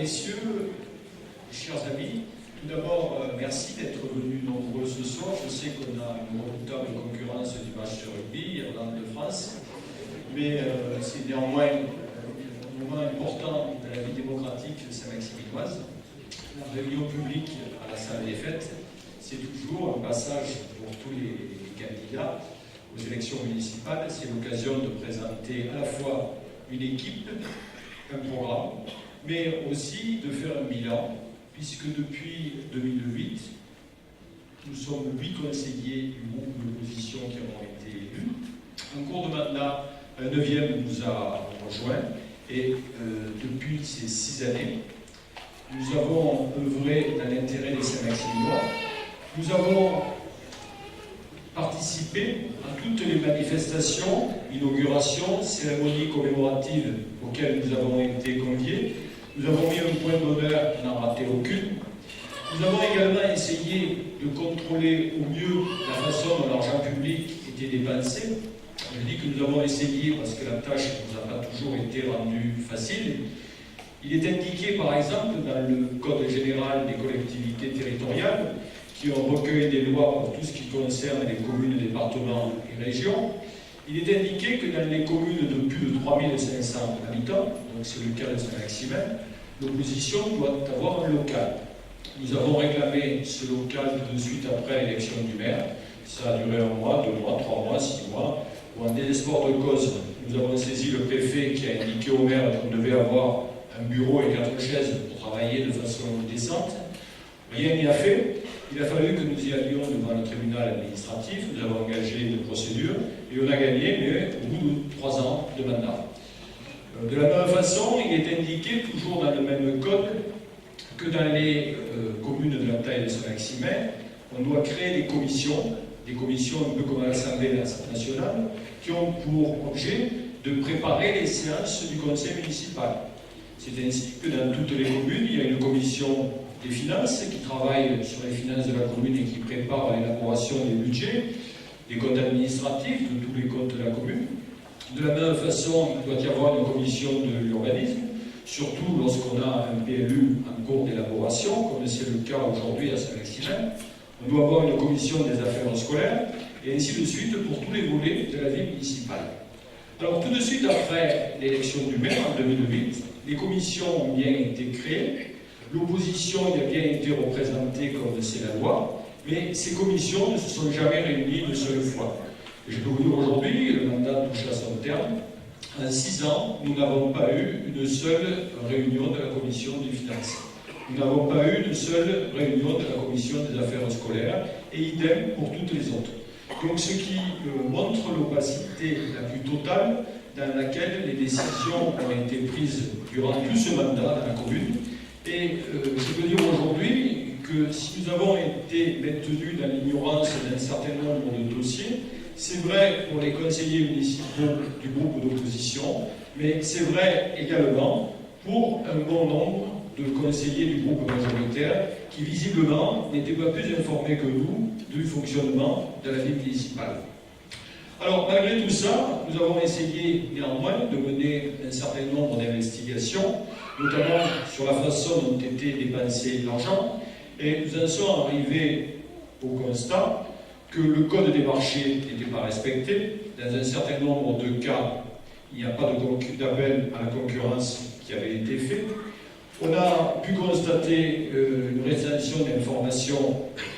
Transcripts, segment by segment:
messieurs, chers amis, tout d'abord, merci d'être venus nombreux ce soir. Je sais qu'on a une redoutable concurrence du match de rugby, Irlande de France, mais c'est néanmoins un moment important de la vie démocratique saint-maximinoise. La réunion publique à la salle des fêtes, c'est toujours un passage pour tous les candidats aux élections municipales. C'est l'occasion de présenter à la fois une équipe, un programme, mais aussi de faire un bilan, puisque depuis 2008, nous sommes 8 conseillers du groupe d'opposition qui avons été élus. En cours de mandat, un 9e nous a rejoint, et depuis ces 6 années, nous avons œuvré dans l'intérêt des Saint-Maximinois. Nous avons participé à toutes les manifestations, inaugurations, cérémonies commémoratives auxquelles nous avons été conviés. Nous avons mis un point d'honneur, n'en raté aucune. Nous avons également essayé de contrôler au mieux la façon dont l'argent public était dépensé. Je dis que nous avons essayé parce que la tâche ne nous a pas toujours été rendue facile. Il est indiqué par exemple dans le Code général des collectivités territoriales qui ont recueilli des lois pour tout ce qui concerne les communes, départements et régions. Il est indiqué que dans les communes de plus de 3500 habitants, donc c'est le cas de Saint-Maximin, l'opposition doit avoir un local. Nous avons réclamé ce local tout de suite après l'élection du maire. Ça a duré 1 mois, 2 mois, 3 mois, 6 mois. En désespoir de cause, nous avons saisi le préfet qui a indiqué au maire qu'on devait avoir un bureau et 4 chaises pour travailler de façon décente. Rien n'y a fait. Il a fallu que nous y allions devant le tribunal administratif. Nous avons engagé une procédure et on a gagné, mais au bout de 3 ans de mandat. De la même façon, il est indiqué, toujours dans le même code, que dans les communes de la taille de Saint-Maximin, on doit créer des commissions un peu comme à l'Assemblée nationale, qui ont pour objet de préparer les séances du conseil municipal. C'est ainsi que dans toutes les communes, il y a une commission des finances qui travaille sur les finances de la commune et qui prépare l'élaboration des budgets, des comptes administratifs, de tous les comptes de la commune. De la même façon, il doit y avoir une commission de l'urbanisme, surtout lorsqu'on a un PLU en cours d'élaboration, comme c'est le cas aujourd'hui à Saint-Maximin. On doit avoir une commission des affaires scolaires, et ainsi de suite pour tous les volets de la vie municipale. Alors tout de suite après l'élection du maire en 2008, les commissions ont bien été créées, l'opposition y a bien été représentée comme c'est la loi, mais ces commissions ne se sont jamais réunies une seule fois. Et je peux vous dire aujourd'hui, le mandat touche à son terme. En 6 ans, nous n'avons pas eu une seule réunion de la commission des finances. Nous n'avons pas eu une seule réunion de la commission des affaires scolaires, et idem pour toutes les autres. Donc ce qui montre l'opacité la plus totale dans laquelle les décisions ont été prises durant tout ce mandat dans la commune. Et je peux dire aujourd'hui que si nous avons été maintenus dans l'ignorance d'un certain nombre de dossiers, c'est vrai pour les conseillers municipaux du groupe d'opposition, mais c'est vrai également pour un bon nombre de conseillers du groupe majoritaire qui visiblement n'étaient pas plus informés que nous du fonctionnement de la vie municipale. Alors malgré tout ça, nous avons essayé néanmoins de mener un certain nombre d'investigations, notamment sur la façon dont était dépensé l'argent, et nous en sommes arrivés au constat que le code des marchés n'était pas respecté. Dans un certain nombre de cas, il n'y a pas d'appel à la concurrence qui avait été fait. On a pu constater une rétention d'informations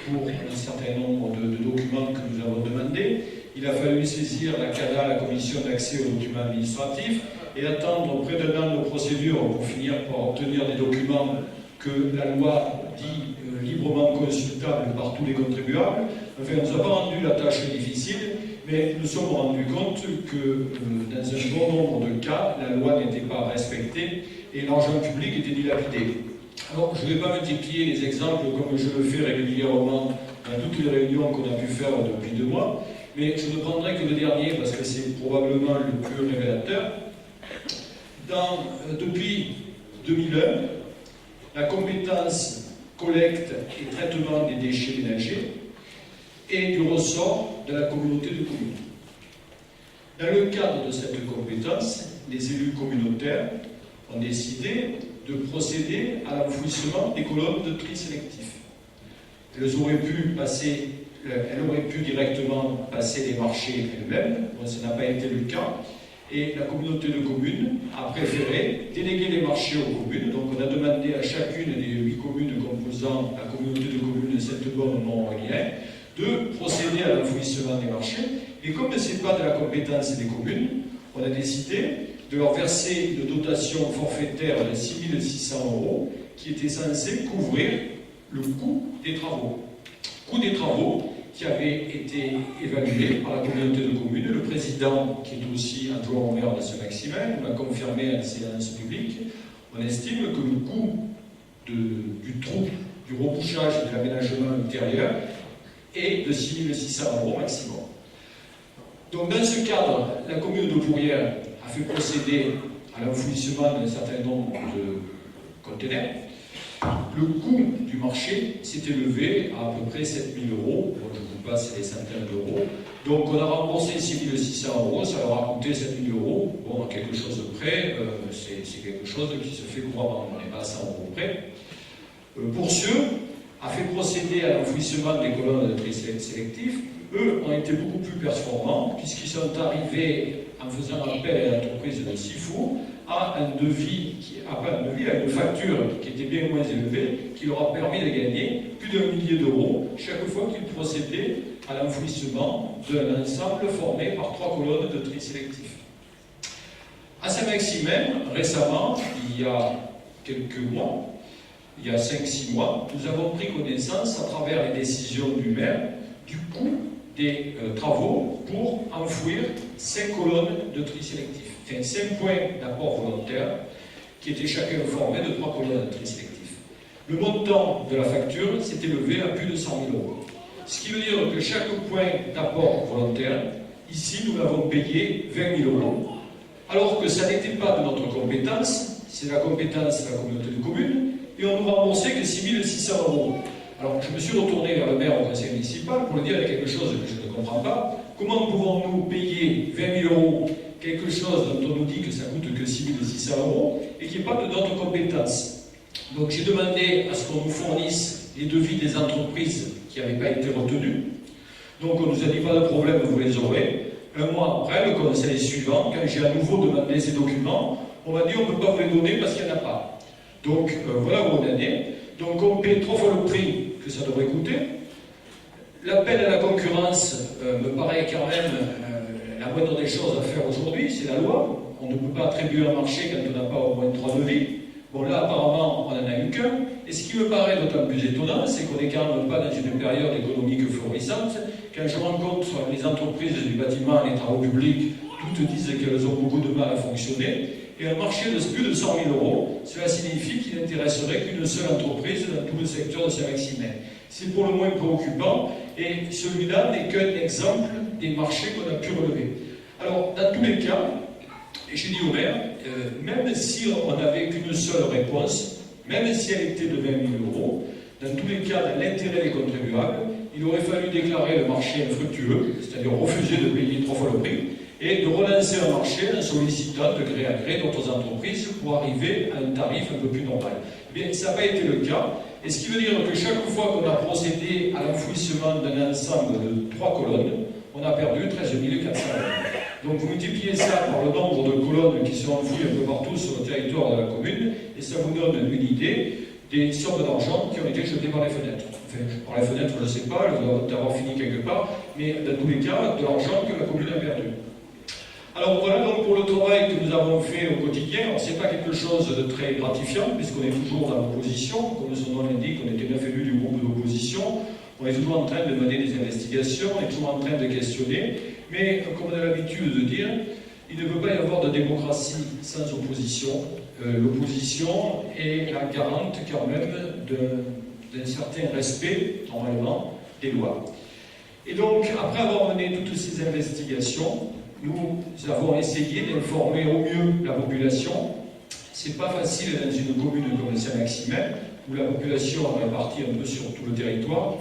pour un certain nombre de documents que nous avons demandés. Il a fallu saisir la CADA, la Commission d'accès aux documents administratifs, et attendre près d'1 an de procédure pour finir par obtenir des documents que la loi dit librement consultables par tous les contribuables. Enfin, on nous a pas rendu la tâche difficile, mais nous nous sommes rendus compte que dans un bon nombre de cas, la loi n'était pas respectée et l'argent public était dilapidé. Alors, je ne vais pas multiplier les exemples comme je le fais régulièrement dans toutes les réunions qu'on a pu faire depuis 2 mois, mais je ne prendrai que le dernier parce que c'est probablement le plus révélateur. Depuis 2001, la compétence collecte et traitement des déchets ménagers est du ressort de la communauté de communes. Dans le cadre de cette compétence, les élus communautaires ont décidé de procéder à l'enfouissement des colonnes de tri sélectif. Elles auraient pu directement passer les marchés elles-mêmes, bon, ça n'a pas été le cas, et la communauté de communes a préféré déléguer les marchés aux communes. Donc on a demandé à chacune des 8 communes composant la communauté de communes de Sainte-Bonne-Mont-Aurélien de procéder à l'enfouissement des marchés. Et comme ce n'est pas de la compétence des communes, on a décidé de leur verser une dotation forfaitaire de 6 600 € qui était censée couvrir le coût des travaux. Coût des travaux qui avait été évalué par la communauté de communes. Le président, qui est aussi adjoint au maire de Saint-Maximin, l'a confirmé en séance publique. On estime que le coût du trou, du rebouchage et de l'aménagement intérieur est de 6 600 € maximum. Donc dans ce cadre, la commune de Pourrières a fait procéder à l'enfouissement d'un certain nombre de conteneurs. Le coût du marché s'est élevé à peu près 7 000 €. Bon, je vous passe les centaines d'euros. Donc on a remboursé 6 600 €, ça leur a coûté 7 000 €. Bon, à quelque chose de près, c'est quelque chose qui se fait couramment. On n'est pas à 100 € près. Pourcieux a fait procéder à l'enfouissement des colonnes de tri sélectif. Eux ont été beaucoup plus performants, puisqu'ils sont arrivés, en faisant appel à l'entreprise de Sifou, à un devis, à une facture qui était bien moins élevée, qui leur a permis de gagner plus d'1 millier d'euros chaque fois qu'ils procédaient à l'enfouissement d'un ensemble formé par 3 colonnes de tri sélectif. À Saint-Maximin, récemment, il y a quelques mois, il y a 5-6 mois, nous avons pris connaissance, à travers les décisions du maire, du coût des travaux pour enfouir 5 colonnes de tri sélectif. Enfin, 5 points d'apport volontaire qui étaient chacun formés de 3 colonnes de tri sélectif. Le montant de la facture s'est élevé à plus de 100 000 €. Ce qui veut dire que chaque point d'apport volontaire, ici, nous l'avons payé 20 000 €. Alors que ça n'était pas de notre compétence, c'est la compétence de la communauté de communes, et on nous remboursait que 6 600 €. Alors, je me suis retourné vers le maire au conseil municipal pour lui dire quelque chose que je ne comprends pas. Comment pouvons-nous payer 20 000 € quelque chose dont on nous dit que ça coûte que 6 600 € et qui n'est pas de notre compétence? Donc, j'ai demandé à ce qu'on nous fournisse les devis des entreprises qui n'avaient pas été retenus. Donc, on nous a dit pas de problème, vous les aurez. Un mois après, le conseil suivant, quand j'ai à nouveau demandé ces documents, on m'a dit on ne peut pas vous les donner parce qu'il n'y en a pas. Donc, voilà où on en est. Donc on paie 3 fois le prix que ça devrait coûter. L'appel à la concurrence me paraît quand même la moindre des choses à faire aujourd'hui, c'est la loi. On ne peut pas attribuer un marché quand on n'a pas au moins 3 devis. Bon là apparemment on n'en a eu qu'un. Et ce qui me paraît d'autant plus étonnant, c'est qu'on n'est quand même pas dans une période économique florissante. Quand je rencontre les entreprises du bâtiment et des travaux publics, toutes disent qu'elles ont beaucoup de mal à fonctionner. Et un marché de plus de 100 000 €, cela signifie qu'il n'intéresserait qu'une seule entreprise dans tout le secteur de Saint-Maximin. C'est pour le moins préoccupant, et celui-là n'est qu'un exemple des marchés qu'on a pu relever. Alors, dans tous les cas, et je dis au maire, même si on n'avait qu'une seule réponse, même si elle était de 20 000 €, dans tous les cas, dans l'intérêt des contribuables, il aurait fallu déclarer le marché infructueux, c'est-à-dire refuser de payer 3 fois le prix, et de relancer un marché en sollicitant de gré à gré d'autres entreprises pour arriver à un tarif un peu plus normal. Mais ça n'a pas été le cas, et ce qui veut dire que chaque fois qu'on a procédé à l'enfouissement d'un ensemble de 3 colonnes, on a perdu 13 400 €. Donc vous multipliez ça par le nombre de colonnes qui sont enfouies un peu partout sur le territoire de la commune, et ça vous donne une idée des sommes d'argent qui ont été jetées par les fenêtres. Enfin, par les fenêtres, je ne sais pas, elles doivent avoir fini quelque part, mais dans tous les cas, de l'argent que la commune a perdu. Alors voilà donc pour le travail que nous avons fait au quotidien. Ce n'est pas quelque chose de très gratifiant, puisqu'on est toujours dans l'opposition. Comme son nom l'indique, on était 9 élus du groupe d'opposition. On est toujours en train de mener des investigations, on est toujours en train de questionner. Mais comme on a l'habitude de dire, il ne peut pas y avoir de démocratie sans opposition. L'opposition est la garante quand même d'un certain respect, normalement, des lois. Et donc, après avoir mené toutes ces investigations, nous avons essayé d'informer au mieux la population. C'est pas facile dans une commune comme Saint-Maximin, où la population est répartie un peu sur tout le territoire.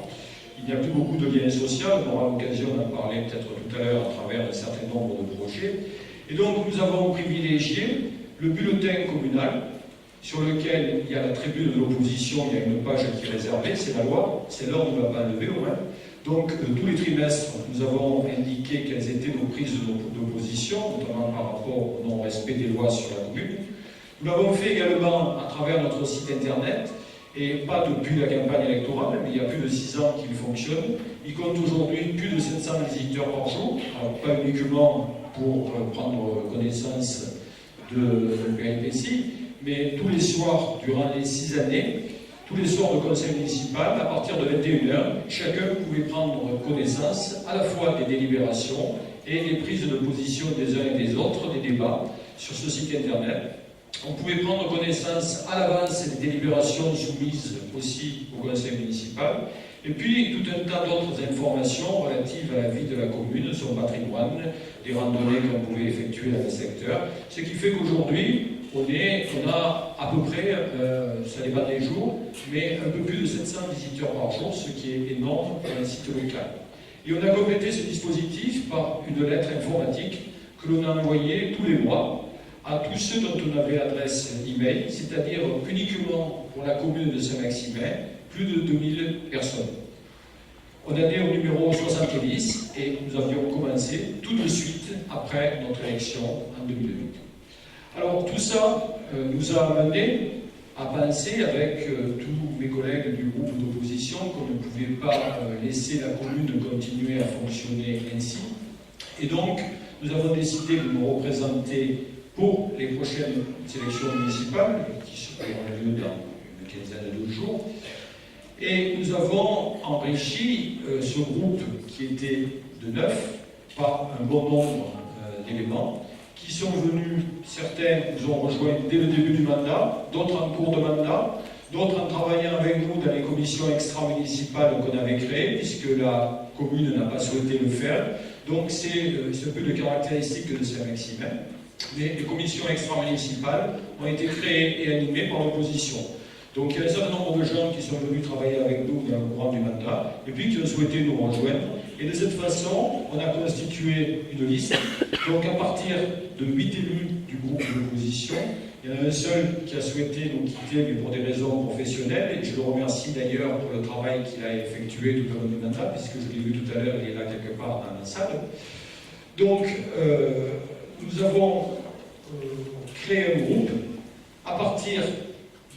Il n'y a plus beaucoup de liens sociaux, on aura l'occasion d'en parler peut-être tout à l'heure à travers un certain nombre de projets. Et donc nous avons privilégié le bulletin communal, sur lequel il y a la tribune de l'opposition, il y a une page qui est réservée, c'est la loi, c'est l'ordre ne va pas enlever au moins. Donc tous les trimestres, nous avons indiqué quelles étaient nos prises d'opposition, notamment par rapport au non-respect des lois sur la commune. Nous l'avons fait également à travers notre site internet, et pas depuis la campagne électorale, mais il y a plus de 6 ans qu'il fonctionne. Il compte aujourd'hui plus de 700 visiteurs par jour, alors pas uniquement pour prendre connaissance de PLPC, mais tous les soirs, durant les 6 années, tous les soirs de conseil municipal, à partir de 21h, chacun pouvait prendre connaissance à la fois des délibérations et des prises de position des uns et des autres, des débats sur ce site internet. On pouvait prendre connaissance à l'avance des délibérations soumises aussi au conseil municipal, et puis tout un tas d'autres informations relatives à la vie de la commune, son patrimoine, des randonnées qu'on pouvait effectuer dans le secteur, ce qui fait qu'aujourd'hui, on a à peu près, ça dépend des jours, mais un peu plus de 700 visiteurs par jour, ce qui est énorme pour un site local. Et on a complété ce dispositif par une lettre informatique que l'on a envoyée tous les mois à tous ceux dont on avait adresse email, c'est-à-dire uniquement pour la commune de Saint-Maximin, plus de 2000 personnes. On a dit au numéro 70 et nous avions commencé tout de suite après notre élection en 2008. Alors tout ça nous a amené à penser avec tous mes collègues du groupe d'opposition qu'on ne pouvait pas laisser la commune continuer à fonctionner ainsi. Et donc nous avons décidé de nous représenter pour les prochaines élections municipales, qui auront lieu dans une quinzaine de jours. Et nous avons enrichi ce groupe qui était de 9 par un bon nombre d'éléments qui sont venus, certains nous ont rejoints dès le début du mandat, d'autres en cours de mandat, d'autres en travaillant avec nous dans les commissions extra-municipales qu'on avait créées, puisque la commune n'a pas souhaité le faire. Donc c'est un peu le caractéristique de Saint-Maximin. Mais les commissions extra-municipales ont été créées et animées par l'opposition. Donc il y a un certain nombre de gens qui sont venus travailler avec nous dans le courant du mandat, et puis qui ont souhaité nous rejoindre. Et de cette façon, on a constitué une liste. Donc à partir de 8 élus du groupe de l'opposition, il y en a un seul qui a souhaité nous quitter, mais pour des raisons professionnelles, et je le remercie d'ailleurs pour le travail qu'il a effectué tout au long du mandat, puisque je l'ai vu tout à l'heure, il est là quelque part dans la salle. Donc nous avons créé un groupe à partir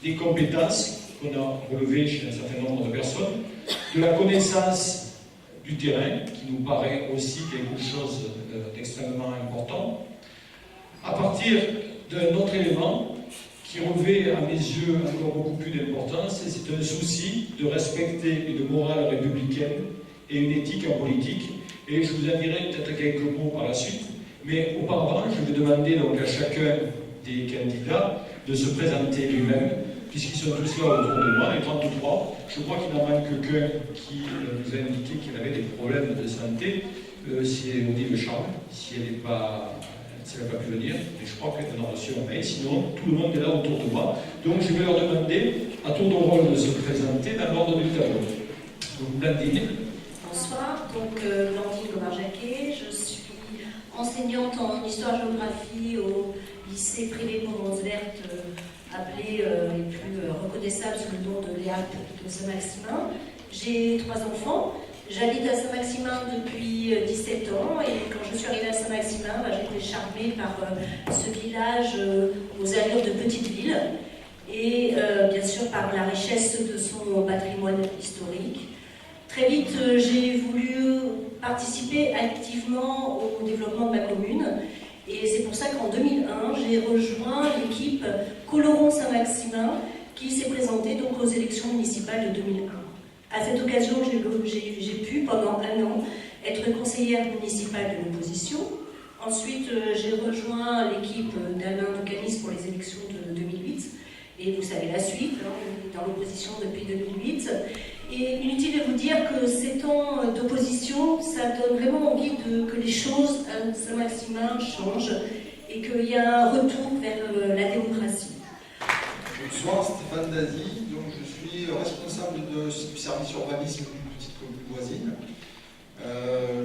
des compétences qu'on a relevées chez un certain nombre de personnes, de la connaissance du terrain, qui nous paraît aussi quelque chose d'extrêmement important, à partir d'un autre élément qui revêt à mes yeux encore beaucoup plus d'importance, et c'est un souci de respecter une morale républicaine et une éthique en politique, et je vous en dirai peut-être quelques mots par la suite. Mais auparavant, je vais demander donc à chacun des candidats de se présenter lui-même, puisqu'ils sont tous là autour de moi, les 33. Je crois qu'il n'en manque qu'un qui nous a indiqué qu'il avait des problèmes de santé. C'est Odile Charles, si elle n'a pas pu venir, et je crois qu'elle en a reçu un mail. Sinon, tout le monde est là autour de moi. Donc je vais leur demander à tour de rôle de se présenter dans l'ordre du tableau. Donc Blandine. Bonsoir, donc Blandine Gomard-Jacquet, je suis enseignante en histoire-géographie au lycée privé Provence Verte, appelé les plus reconnaissables sous le nom de l'EAP de Saint-Maximin. J'ai 3 enfants. J'habite à Saint-Maximin depuis 17 ans et quand je suis arrivée à Saint-Maximin, j'étais charmée par ce village aux allures de petite ville et bien sûr par la richesse de son patrimoine historique. Très vite, j'ai voulu participer activement au développement de ma commune et c'est pour ça qu'en 2001, j'ai rejoint l'équipe Coloron Saint-Maximin qui s'est présentée donc aux élections municipales de 2001. À cette occasion, j'ai pu, pendant 1 an, être conseillère municipale de l'opposition. Ensuite, j'ai rejoint l'équipe d'Alain Doucanis pour les élections de 2008. Et vous savez la suite, dans l'opposition depuis 2008. Et inutile de vous dire que ces temps d'opposition, ça donne vraiment envie que les choses à Saint-Maximin changent et qu'il y a un retour vers la démocratie. Bonsoir, Stéphane Dazy, donc je suis responsable du service urbanisme d'une petite commune voisine.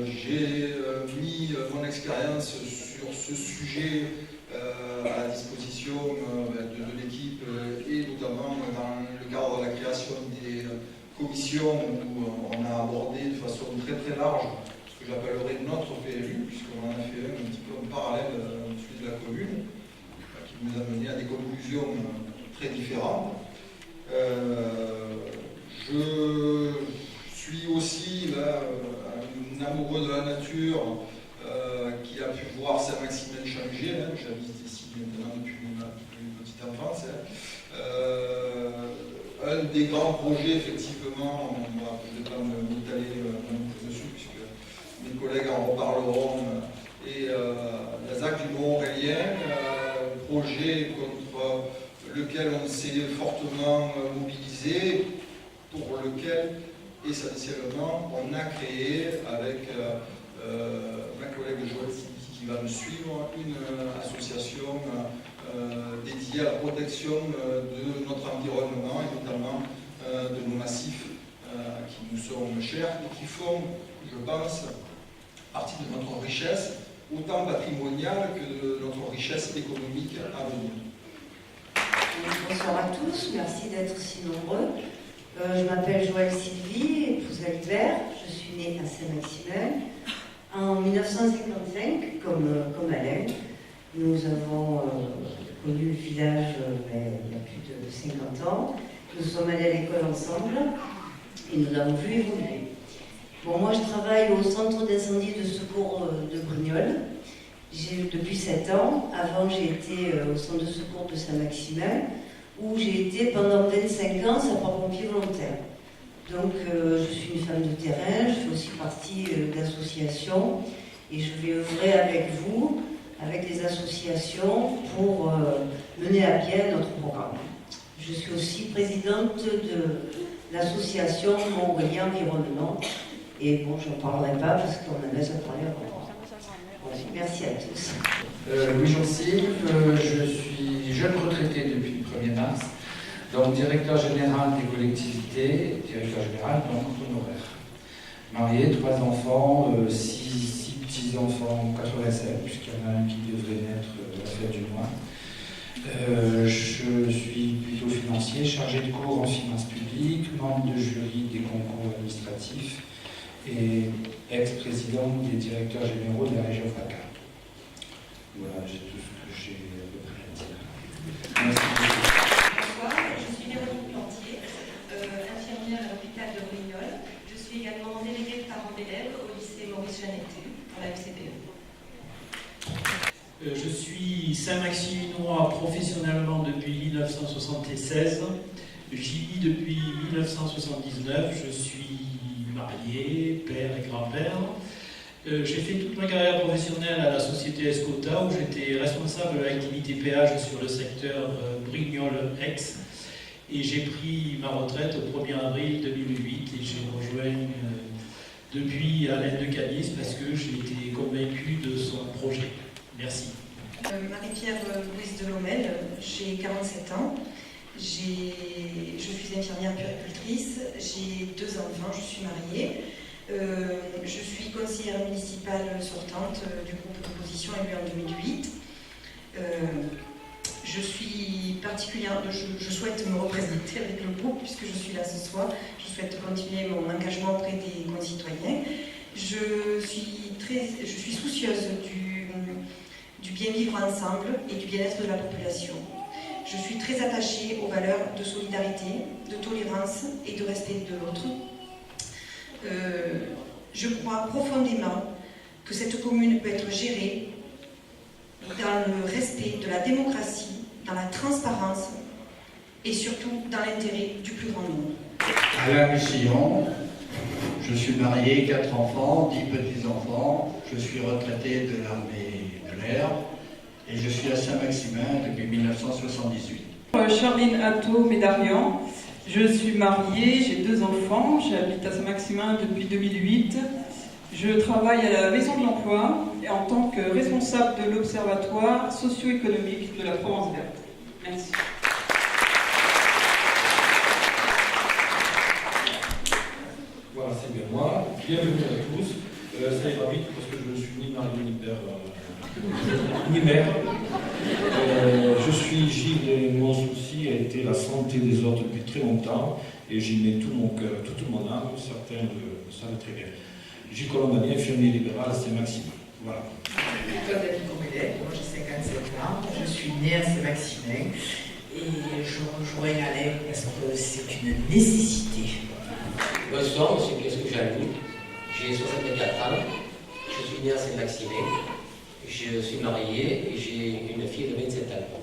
J'ai mis mon expérience sur ce sujet à la disposition composition de l'équipe et notamment dans le cadre de la création des commissions où on a abordé de façon très très large ce que j'appellerais notre PLU, puisqu'on en a fait un petit peu en parallèle celui de la commune, qui nous a mené à des conclusions très différentes. Je suis aussi un amoureux de la nature qui a pu voir Saint-Maximin changer. J'habite ici maintenant depuis une petite enfance. Un des grands projets, effectivement, on ne va peut-être pas m'étaler dessus, puisque mes collègues en reparleront, et la ZAC du Mont-Aurélien, projet contre lequel on s'est fortement mobilisé, pour lequel, essentiellement, on a créé avec ma collègue Joël Sylvie qui va me suivre, une association dédiée à la protection de notre environnement et notamment de nos massifs qui nous sont chers et qui font, je pense, partie de notre richesse, autant patrimoniale que de notre richesse économique à venir. Bonsoir à tous, merci d'être si nombreux. Je m'appelle Joël Sylvie, épouse d'Albert, je suis née à Saint-Maximin. En 1955, comme Alain, nous avons connu le village il y a plus de 50 ans. Nous sommes allés à l'école ensemble et nous l'avons vu évoluer. Bon, moi, je travaille au centre d'incendie de secours de Brignoles. Depuis 7 ans. Avant, j'ai été au centre de secours de Saint-Maximin, où j'ai été pendant 25 ans sapeur-pompier volontaire. Donc, je suis une femme de terrain, je fais aussi partie d'associations et je vais œuvrer avec vous, avec les associations, pour mener à bien notre programme. Je suis aussi présidente de l'association Mont-Aurélien Environnement. Et bon, je n'en parlerai pas parce qu'on a laissé parler avant. Merci à tous. Louis-Jean Sylve, je suis jeune retraité depuis le 1er mars, donc directeur général des collectivités, directeur général donc honoraire. Marié, 3 enfants, 6 petits-enfants, 87, puisqu'il y en a un qui devrait naître à la fin du mois. Je suis plutôt financier, chargé de cours en finances publiques, membre de jury des concours administratifs et ex-président des directeurs généraux de la région FACA. Voilà, j'ai tout ce que j'ai à peu près à dire. Merci. Bonsoir, je suis Véronique Plantier, infirmière à l'hôpital de Brignoles. Je suis également déléguée de parents d'élèves au lycée Maurice Janetti, pour la FCPE. Je suis Saint-Maximinois professionnellement depuis 1976. J'y vis depuis 1979. Je suis marié, père et grand-père. J'ai fait toute ma carrière professionnelle à la société Escota où j'étais responsable de l'activité péage sur le secteur Brignoles-Aix et j'ai pris ma retraite au 1er avril 2008 et j'ai rejoint depuis Alain de Canis parce que j'ai été convaincu de son projet. Merci. Marie-Pierre Louise Delomel, j'ai 47 ans. Je suis infirmière puéricultrice, j'ai 2 enfants, je suis mariée. Je suis conseillère municipale sortante du groupe d'opposition élu en 2008. Je suis particulière, je souhaite me représenter avec le groupe puisque je suis là ce soir. Je souhaite continuer mon engagement auprès des concitoyens. Je suis soucieuse du bien vivre ensemble et du bien-être de la population. Je suis très attachée aux valeurs de solidarité, de tolérance et de respect de l'autre. Je crois profondément que cette commune peut être gérée dans le respect de la démocratie, dans la transparence et surtout dans l'intérêt du plus grand nombre. Alain Mussillon, je suis marié, 4 enfants, 10 petits-enfants, je suis retraité de l'armée de l'air et je suis à Saint-Maximin depuis 1978. Charline Atto-Médarian, je suis mariée, j'ai 2 enfants, j'habite à Saint-Maximin depuis 2008. Je travaille à la Maison de l'Emploi et en tant que responsable de l'Observatoire socio-économique de la Provence verte. Merci. Voilà, c'est bien moi. Bienvenue à tous. Ça ira vite parce que je ne suis ni mari ni père, ni mère. Je suis sorte depuis très longtemps et j'y mets tout mon cœur, toute mon âme, certains le savent très bien. Gilles Colombani, infirmier libéral à Saint-Maximin. Voilà. Comme David Courbelet, moi j'ai 57 ans, je suis née à Saint-Maximin et je rejoins Alain parce que c'est une nécessité. Bonsoir, monsieur Kiosque Jean-Louis, j'ai 64 ans, je suis né à Saint-Maximin, je suis marié et j'ai une fille de 27 ans.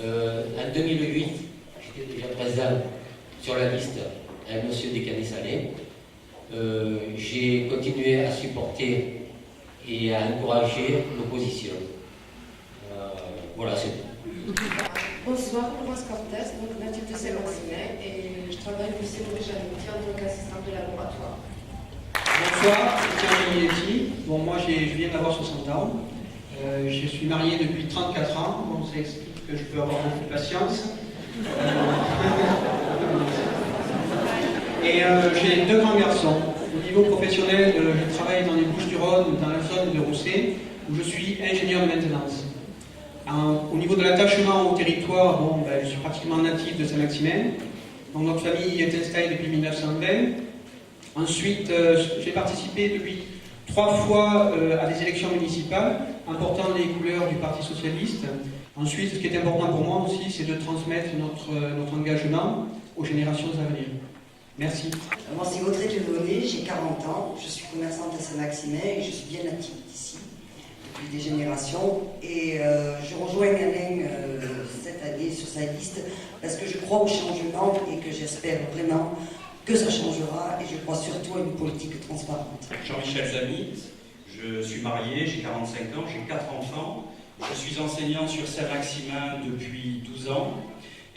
En 2008, j'étais déjà présent sur la liste à monsieur Descanes-Salé. J'ai continué à supporter et à encourager l'opposition. Voilà, c'est tout. Bonsoir, Rose Cortès, donc native de Saint-Maximin et je travaille au lycée Maurice Jeannetti en tant qu'assistante de laboratoire. Bonsoir, c'est Thierry Minetti. Bon, moi je viens d'avoir 60 ans. Je suis marié depuis 34 ans, donc ça explique que je peux avoir beaucoup de patience. Et j'ai 2 grands garçons. Au niveau professionnel, je travaille dans les Bouches-du-Rhône, dans la zone de Rousset, où je suis ingénieur de maintenance. Au niveau de l'attachement au territoire, bon, je suis pratiquement natif de Saint-Maximin. Donc notre famille est installée depuis 1920. Ensuite, j'ai participé depuis 3 fois à des élections municipales, en portant les couleurs du Parti Socialiste. Ensuite, ce qui est important pour moi aussi, c'est de transmettre notre engagement aux générations à venir. Merci. Moi, c'est Audrey Delaunay, j'ai 40 ans, je suis commerçante à Saint-Maximin et je suis bien native d'ici depuis des générations. Et je rejoins Alain cette année sur sa liste parce que je crois au changement et que j'espère vraiment que ça changera et je crois surtout à une politique transparente. Jean-Michel Zamy, je suis marié, j'ai 45 ans, j'ai 4 enfants. Je suis enseignant sur Saint-Maximin depuis 12 ans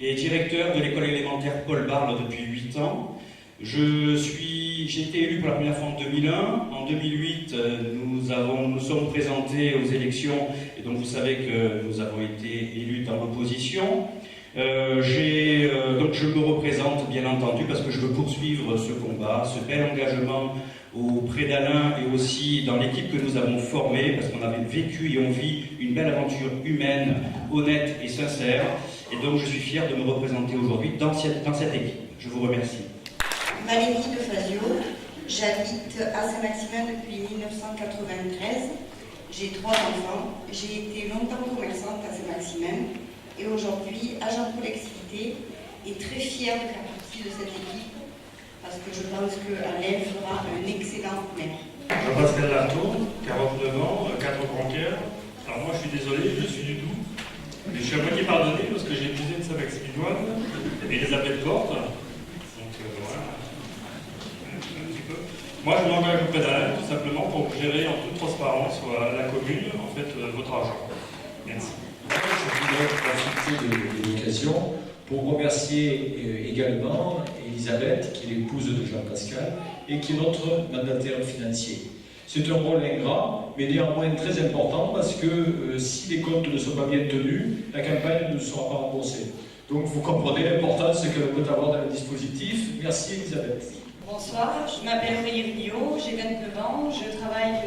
et directeur de l'école élémentaire Paul Barle depuis 8 ans. J'ai été élu pour la première fois en 2001. En 2008, nous sommes présentés aux élections et donc vous savez que nous avons été élus dans l'opposition. Donc je me représente bien entendu parce que je veux poursuivre ce combat, ce bel engagement auprès d'Alain et aussi dans l'équipe que nous avons formée parce qu'on avait vécu et on vit une belle aventure humaine, honnête et sincère. Et donc je suis fier de me représenter aujourd'hui dans cette équipe. Je vous remercie. Valérie de Fazio, j'habite à Saint-Maximin depuis 1993. J'ai 3 enfants. J'ai été longtemps commerçante à Saint-Maximin et aujourd'hui agent de collectivité et très fière de faire partie de cette équipe parce que je pense qu'Alain fera un excellent maire. Jean-Pascal Lartaud, 49 ans, cadre bancaire. Alors moi je suis désolé, je suis du Doubs, mais je suis à moitié pardonné parce que j'ai épuisé de Saint-Maximinoise et les appels de porte. Donc voilà. Moi, je m'engage auprès d'Alain, tout simplement, pour gérer en toute transparence à la commune, en fait, votre argent. Merci. Je voudrais profiter de l'occasion pour remercier également Elisabeth, qui est l'épouse de Jean-Pascal, et qui est notre mandataire financier. C'est un rôle ingrat, mais néanmoins très important, parce que si les comptes ne sont pas bien tenus, la campagne ne sera pas remboursée. Donc vous comprenez l'importance qu'elle peut avoir dans le dispositif. Merci Elisabeth. Bonsoir, je m'appelle Aurélie Rignot, j'ai 29 ans, je travaille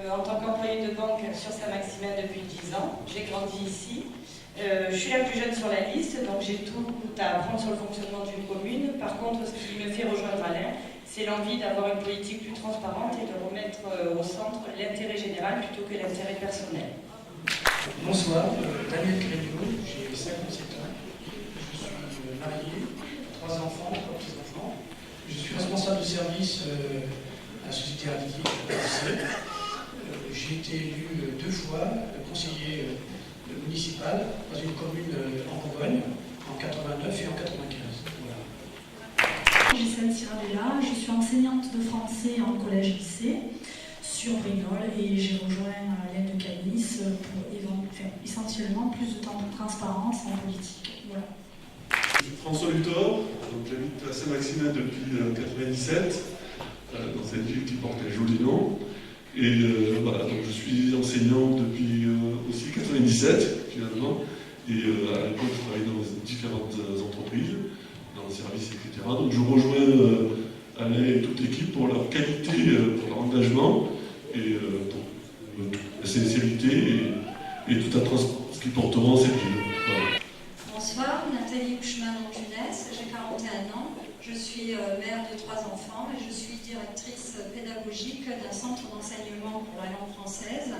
en tant qu'employée de banque sur Saint-Maximin depuis 10 ans, j'ai grandi ici. Je suis la plus jeune sur la liste, donc j'ai tout à apprendre sur le fonctionnement d'une commune. Par contre, ce qui me fait rejoindre Alain, c'est l'envie d'avoir une politique plus transparente et de remettre au centre l'intérêt général plutôt que l'intérêt personnel. Bonsoir, Daniel Créneau, j'ai 57 ans, je suis marié, 3 enfants, 3 petits-enfants. Je suis responsable de service à la société Radiki. J'ai été élu 2 fois conseiller municipal dans une commune en Bourgogne, en 89 et en 95. Voilà. Gisèle Ciravella, je suis enseignante de français en collège-lycée sur Brignoles et j'ai rejoint Alain de Canis pour essentiellement plus de temps de transparence en politique. Voilà. François Luthor, j'habite à Saint-Maximin depuis 1997, dans cette ville qui porte un joli nom. Et voilà, donc je suis enseignant depuis aussi 1997 finalement. Et à l'époque, je travaillais dans différentes entreprises, dans le service, etc. Donc je rejoins Alain et toute l'équipe pour leur qualité, pour leur engagement, et pour la sincérité et toute la transparence qu'ils porteront à cette ville. Voilà. Bonsoir, Nathalie Huchman en Jeunesse. Je suis mère de 3 enfants et je suis directrice pédagogique d'un centre d'enseignement pour la langue française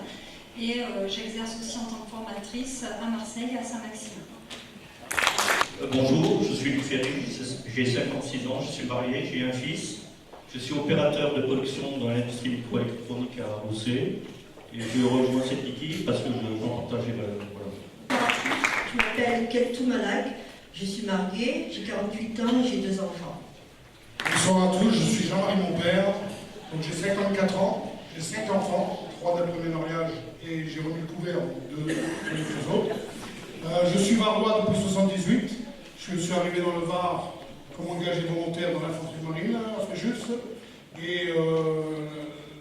et j'exerce aussi en tant que formatrice à Marseille, à Saint-Maximin. Bonjour, je suis Luc Ferry, j'ai 56 ans, je suis marié, j'ai un fils. Je suis opérateur de production dans l'industrie microélectronique à Rousset et je rejoins cette équipe parce que je partage les valeurs. Voilà. Je m'appelle Keltou Malak, je suis mariée, j'ai 48 ans et j'ai 2 enfants. Bonsoir à tous, je suis Jean-Marie mon père, donc j'ai 54 ans, j'ai 5 enfants, 3 d'un premier mariage et j'ai remis le couvert de les 2 autres. Je suis varois depuis 78, je suis arrivé dans le Var comme engagé volontaire dans l'infanterie marine à Fréjus et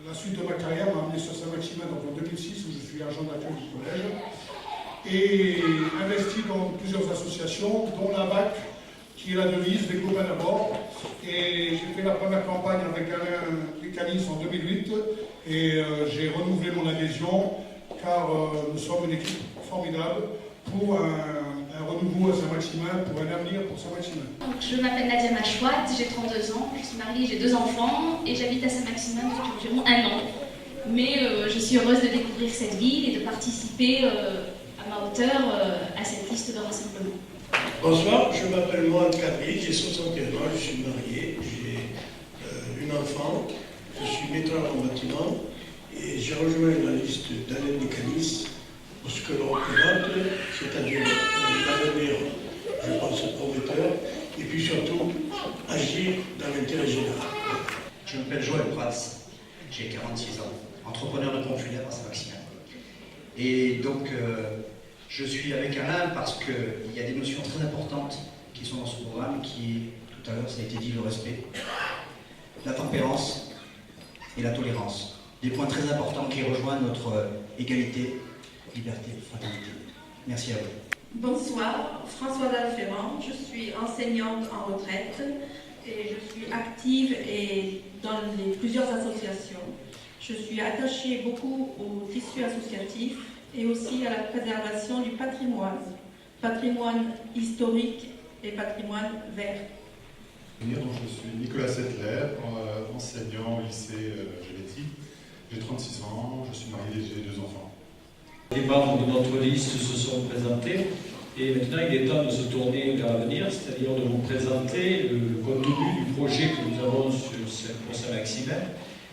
la suite de ma carrière m'a amené sur Saint-Maximin en 2006 où je suis agent d'accueil du collège et investi dans plusieurs associations dont la BAC qui est la devise des copains d'abord et j'ai fait la première campagne avec Alain Pécanis en 2008 et j'ai renouvelé mon adhésion car nous sommes une équipe formidable pour un renouveau à Saint-Maximin, pour un avenir pour Saint-Maximin. Je m'appelle Nadia Machouat, j'ai 32 ans, je suis mariée, j'ai 2 enfants et j'habite à Saint-Maximin depuis environ 1 an. Mais je suis heureuse de découvrir cette ville et de participer à ma hauteur à cette liste de rassemblement. Bonsoir, je m'appelle Mohamed Kadri, j'ai 61 ans, je suis marié, j'ai une enfant, je suis maîtreur en bâtiment et j'ai rejoint la liste d'Alain Pécanis. Pour ce que l'on représente, c'est-à-dire l'avenir, je pense, prometteur, et puis surtout agir dans l'intérêt général. Je m'appelle Joël Prats, j'ai 46 ans, entrepreneur de confulaire à Saint-Maximin. Et donc, je suis avec Alain parce qu'il y a des notions très importantes qui sont dans ce programme, qui, tout à l'heure, ça a été dit, le respect, la tempérance et la tolérance. Des points très importants qui rejoignent notre égalité, liberté, fraternité. Merci à vous. Bonsoir, François Dalferrand, je suis enseignante en retraite et je suis active dans plusieurs associations. Je suis attachée beaucoup au tissu associatif et aussi à la préservation du patrimoine historique et patrimoine vert. Je suis Nicolas Settler, enseignant au lycée Geletti. J'ai 36 ans, je suis marié et j'ai 2 enfants. Les membres de notre liste se sont présentés et maintenant il est temps de se tourner vers l'avenir, c'est-à-dire de vous présenter le contenu du projet que nous avons pour Saint-Maximin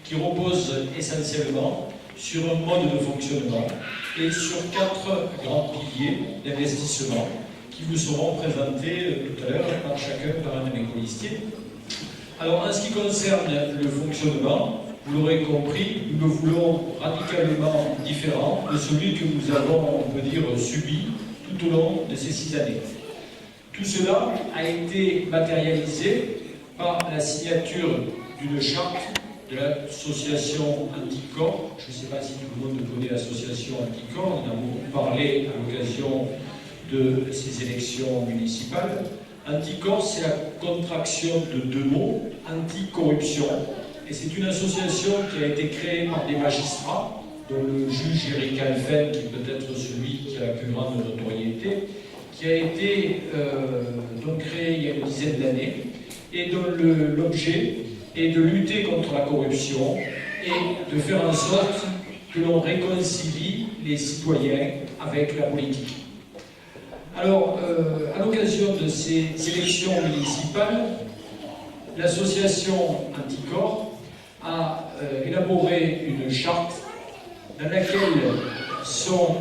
qui repose essentiellement sur un mode de fonctionnement et sur 4 grands piliers d'investissement qui vous seront présentés tout à l'heure par chacun, par un de mes colistiers. Alors en ce qui concerne le fonctionnement, vous l'aurez compris, nous le voulons radicalement différent de celui que nous avons, on peut dire, subi tout au long de ces 6 années. Tout cela a été matérialisé par la signature d'une charte de l'association Anticor. Je ne sais pas si tout le monde connaît l'association Anticor, on a beaucoup parlé à l'occasion de ces élections municipales. Anticor, c'est la contraction de 2 mots, anticorruption. Et c'est une association qui a été créée par des magistrats, dont le juge Eric Alphen, qui est peut-être celui qui a la plus grande notoriété, qui a été donc créée il y a une dizaine d'années, et dont l'objet est de lutter contre la corruption et de faire en sorte que l'on réconcilie les citoyens avec la politique. Alors, à l'occasion de ces élections municipales, l'association Anticor a élaboré une charte dans laquelle sont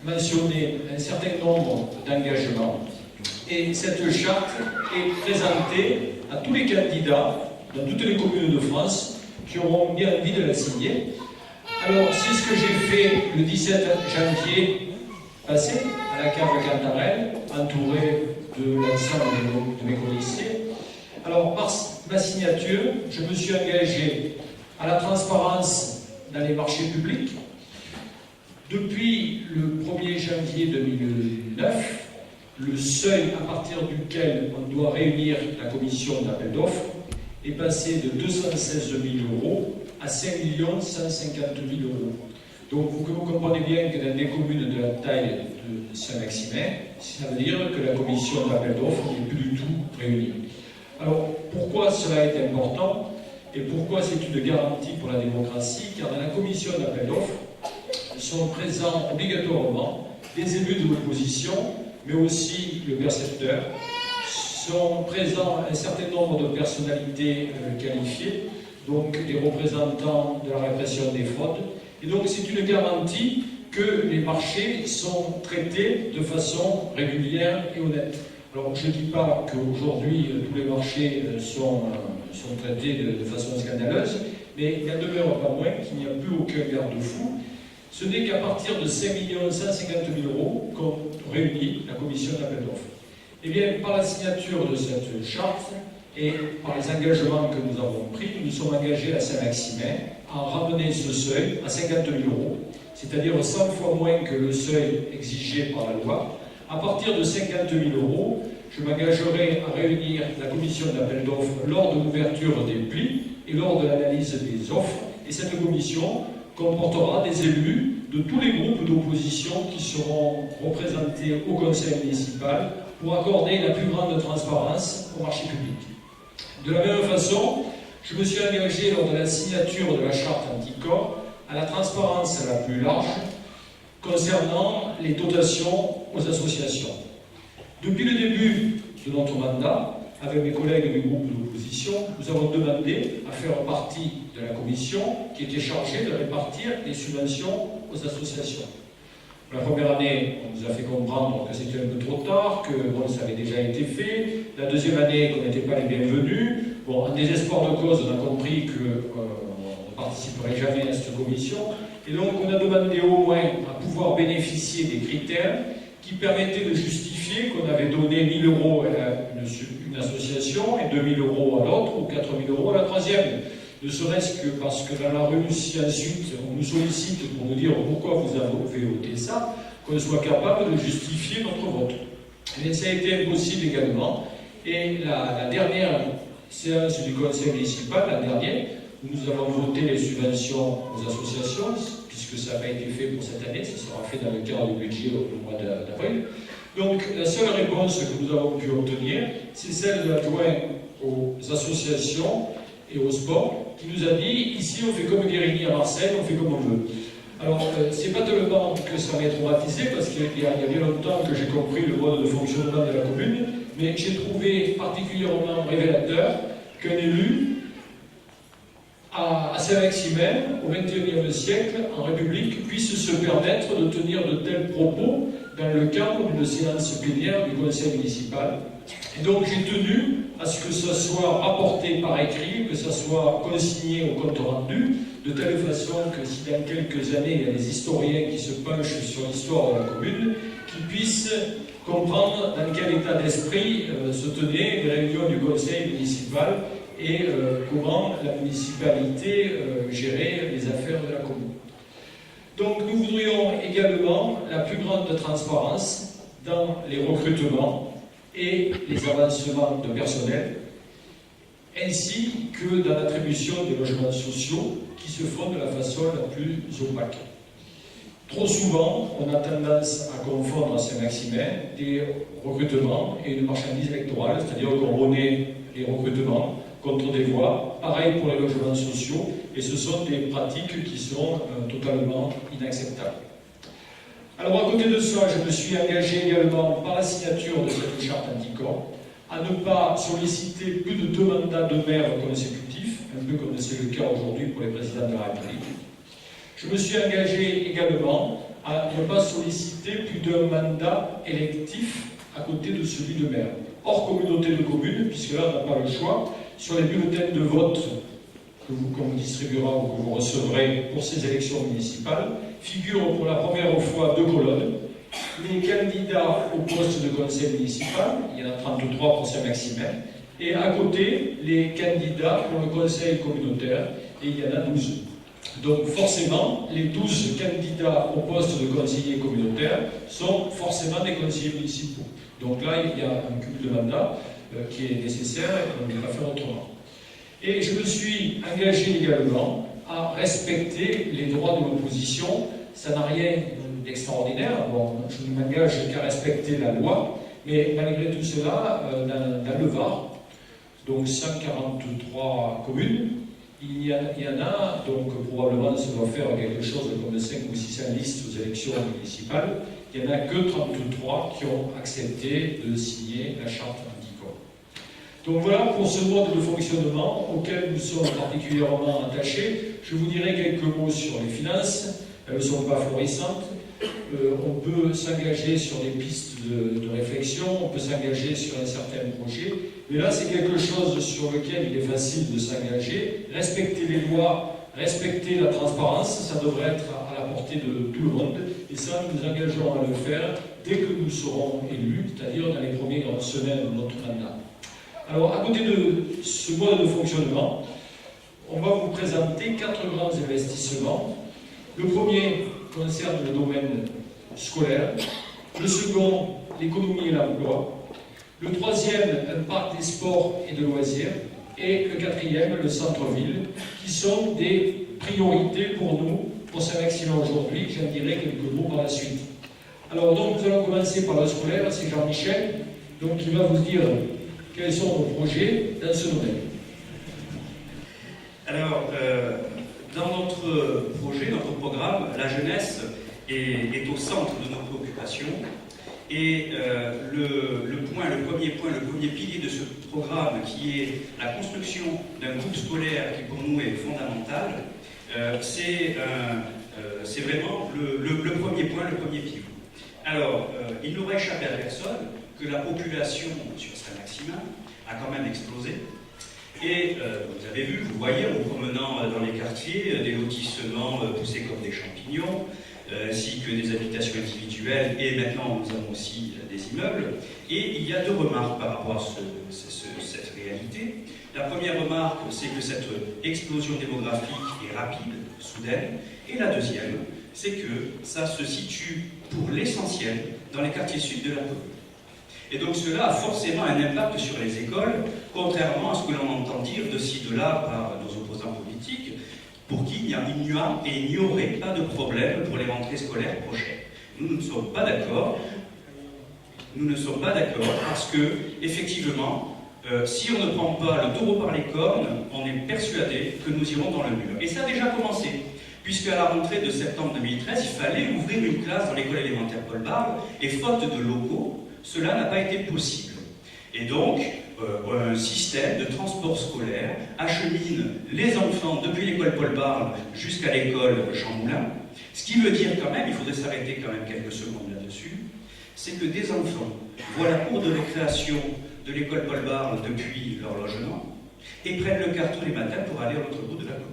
mentionnés un certain nombre d'engagements et cette charte est présentée à tous les candidats dans toutes les communes de France qui auront bien envie de la signer. Alors c'est ce que j'ai fait le 17 janvier passé à la cave Cantarelle, entouré de l'ensemble de mes colistiers. Alors, par ma signature, je me suis engagé à la transparence dans les marchés publics. Depuis le 1er janvier 2009, le seuil à partir duquel on doit réunir la commission d'appel d'offres est passé de 216 000 € à 5 150 000 €. Donc vous comprenez bien que dans des communes de la taille de Saint-Maximin, ça veut dire que la commission d'appel d'offres n'est plus du tout réunie. Alors, pourquoi cela est important et pourquoi c'est une garantie pour la démocratie? Car dans la commission d'appel d'offres sont présents obligatoirement des élus de l'opposition, mais aussi le percepteur, sont présents un certain nombre de personnalités qualifiées, donc des représentants de la répression des fraudes. Et donc c'est une garantie que les marchés sont traités de façon régulière et honnête. Alors je ne dis pas qu'aujourd'hui tous les marchés sont traités de façon scandaleuse, mais il n'en demeure pas moins qu'il n'y a plus aucun garde-fou. Ce n'est qu'à partir de 5 150 000 € qu'on réunit la commission d'appel d'offres. Eh bien, par la signature de cette charte et par les engagements que nous avons pris, nous nous sommes engagés à Saint-Maximin à ramener ce seuil à 50 000 €, c'est-à-dire 100 fois moins que le seuil exigé par la loi. À partir de 50 000 €, je m'engagerai à réunir la commission d'appel d'offres lors de l'ouverture des plis et lors de l'analyse des offres. Et cette commission comportera des élus de tous les groupes d'opposition qui seront représentés au conseil municipal pour accorder la plus grande transparence au marché public. De la même façon, je me suis engagé lors de la signature de la charte anticorps à la transparence la plus large concernant les dotations aux associations. Depuis le début de notre mandat, avec mes collègues du groupe d'opposition, nous avons demandé à faire partie de la commission qui était chargée de répartir les subventions aux associations. La première année, on nous a fait comprendre que c'était un peu trop tard, que bon, ça avait déjà été fait. La deuxième année, qu'on n'était pas les bienvenus. Bon, en désespoir de cause, on a compris qu'on ne participerait jamais à cette commission. Et donc, on a demandé au moins à pouvoir bénéficier des critères qui permettaient de justifier qu'on avait donné 1 000 € à une association et 2 000 € à l'autre ou 4 000 € à la troisième. Ne serait-ce que parce que dans la rue, si ensuite on nous sollicite pour nous dire pourquoi vous avez voté ça, qu'on soit capable de justifier notre vote. Mais ça a été impossible également. Et la dernière séance du conseil municipal, la dernière, où nous avons voté les subventions aux associations, puisque ça n'a pas été fait pour cette année, ça sera fait dans le cadre du budget au mois d'avril. Donc la seule réponse que nous avons pu obtenir, c'est celle de l'adjoint aux associations et au sport, qui nous a dit, ici on fait comme Guérini à Marseille, on fait comme on veut. Alors, c'est pas tellement que ça m'ait traumatisé, parce qu'il y a bien longtemps que j'ai compris le mode de fonctionnement de la commune, mais j'ai trouvé particulièrement révélateur qu'un élu à Saint-Maximin, au XXIe siècle, en République, puisse se permettre de tenir de tels propos dans le cadre d'une séance plénière du conseil municipal. Et donc j'ai tenu à ce que ça soit rapporté par écrit, que ça soit consigné au compte rendu, de telle façon que si dans quelques années il y a des historiens qui se penchent sur l'histoire de la commune, qu'ils puissent comprendre dans quel état d'esprit se tenaient les réunions du conseil municipal et comment la municipalité gérait les affaires de la commune. Donc nous voudrions également la plus grande transparence dans les recrutements et les avancements de personnel, ainsi que dans l'attribution des logements sociaux qui se font de la façon la plus opaque. Trop souvent, on a tendance à confondre à Saint-Maximin des recrutements et une marchandise électorale, c'est-à-dire qu'on renaît les recrutements contre des voix, pareil pour les logements sociaux, et ce sont des pratiques qui sont totalement inacceptables. Alors à côté de ça, je me suis engagé également par la signature de cette charte anticorps à ne pas solliciter plus de 2 mandats de maire consécutifs, un peu comme c'est le cas aujourd'hui pour les présidents de la République. Je me suis engagé également à ne pas solliciter plus d'un mandat électif à côté de celui de maire, hors communauté de communes, puisque là on n'a pas le choix. Sur les bulletins de vote qu'on vous distribuera ou que vous recevrez pour ces élections municipales, figurent pour la première fois 2 colonnes. Les candidats au poste de conseil municipal, il y en a 33 pour Saint-Maximin, et à côté, les candidats pour le conseil communautaire, et il y en a 12. Donc forcément, les 12 candidats au poste de conseiller communautaire sont forcément des conseillers municipaux. Donc là, il y a un cumul de mandat qui est nécessaire et on ne peut pas faire autrement. Et je me suis engagé également à respecter les droits de l'opposition. Ça n'a rien d'extraordinaire. Bon, je ne m'engage qu'à respecter la loi, mais malgré tout cela, dans le Var, donc 143 communes. Il y en a, donc probablement ça doit faire quelque chose comme 5 ou 600 listes aux élections municipales. Il n'y en a que 33 qui ont accepté de signer la charte anti-corps. Donc voilà pour ce mode de fonctionnement auquel nous sommes particulièrement attachés. Je vous dirai quelques mots sur les finances. Elles ne sont pas florissantes. On peut s'engager sur des pistes de réflexion, on peut s'engager sur un certain projet, mais là c'est quelque chose sur lequel il est facile de s'engager. Respecter les lois, respecter la transparence, ça devrait être à la portée de tout le monde, et ça nous nous engageons à le faire dès que nous serons élus, c'est-à-dire dans les premières semaines de notre mandat. Alors à côté de ce mode de fonctionnement, on va vous présenter 4 grands investissements. Le premier concerne le domaine scolaire, le second, l'économie et l'emploi, le troisième, un parc des sports et de loisirs, et le quatrième, le centre-ville, qui sont des priorités pour nous, pour Saint-Maximin aujourd'hui. J'en dirai quelques mots par la suite. Alors donc nous allons commencer par le scolaire, c'est Jean-Michel, donc il va vous dire quels sont nos projets dans ce domaine. Alors, dans notre projet, notre programme, la jeunesse est au centre de nos préoccupations. Et le premier pilier de ce programme, qui est la construction d'un groupe scolaire qui pour nous est fondamental, c'est vraiment le premier point, le premier pilier. Alors, il n'aura échappé à personne que la population sur Saint-Maximin a quand même explosé. Et vous avez vu, vous voyez, en vous promenant dans les quartiers, des lotissements poussés comme des champignons, ainsi que des habitations individuelles, et maintenant nous avons aussi des immeubles. Et il y a 2 remarques par rapport à cette réalité. La première remarque, c'est que cette explosion démographique est rapide, soudaine. Et la deuxième, c'est que ça se situe pour l'essentiel dans les quartiers sud de la commune. Et donc cela a forcément un impact sur les écoles, contrairement à ce que l'on entend dire de ci, de là par nos opposants politiques, pour qui il n'y a et il n'y aurait pas de problème pour les rentrées scolaires prochaines. Nous ne sommes pas d'accord. Nous ne sommes pas d'accord parce que, effectivement, si on ne prend pas le taureau par les cornes, on est persuadé que nous irons dans le mur. Et ça a déjà commencé, puisque à la rentrée de septembre 2013, il fallait ouvrir une classe dans l'école élémentaire Paul Barbe, et faute de locaux, cela n'a pas été possible. Et donc, un système de transport scolaire achemine les enfants depuis l'école Paul Barbe jusqu'à l'école Jean Moulin. Ce qui veut dire quand même, il faudrait s'arrêter quand même quelques secondes là-dessus, c'est que des enfants voient la cour de récréation de l'école Paul Barbe depuis leur logement et prennent le car tous les matins pour aller à l'autre bout de la commune.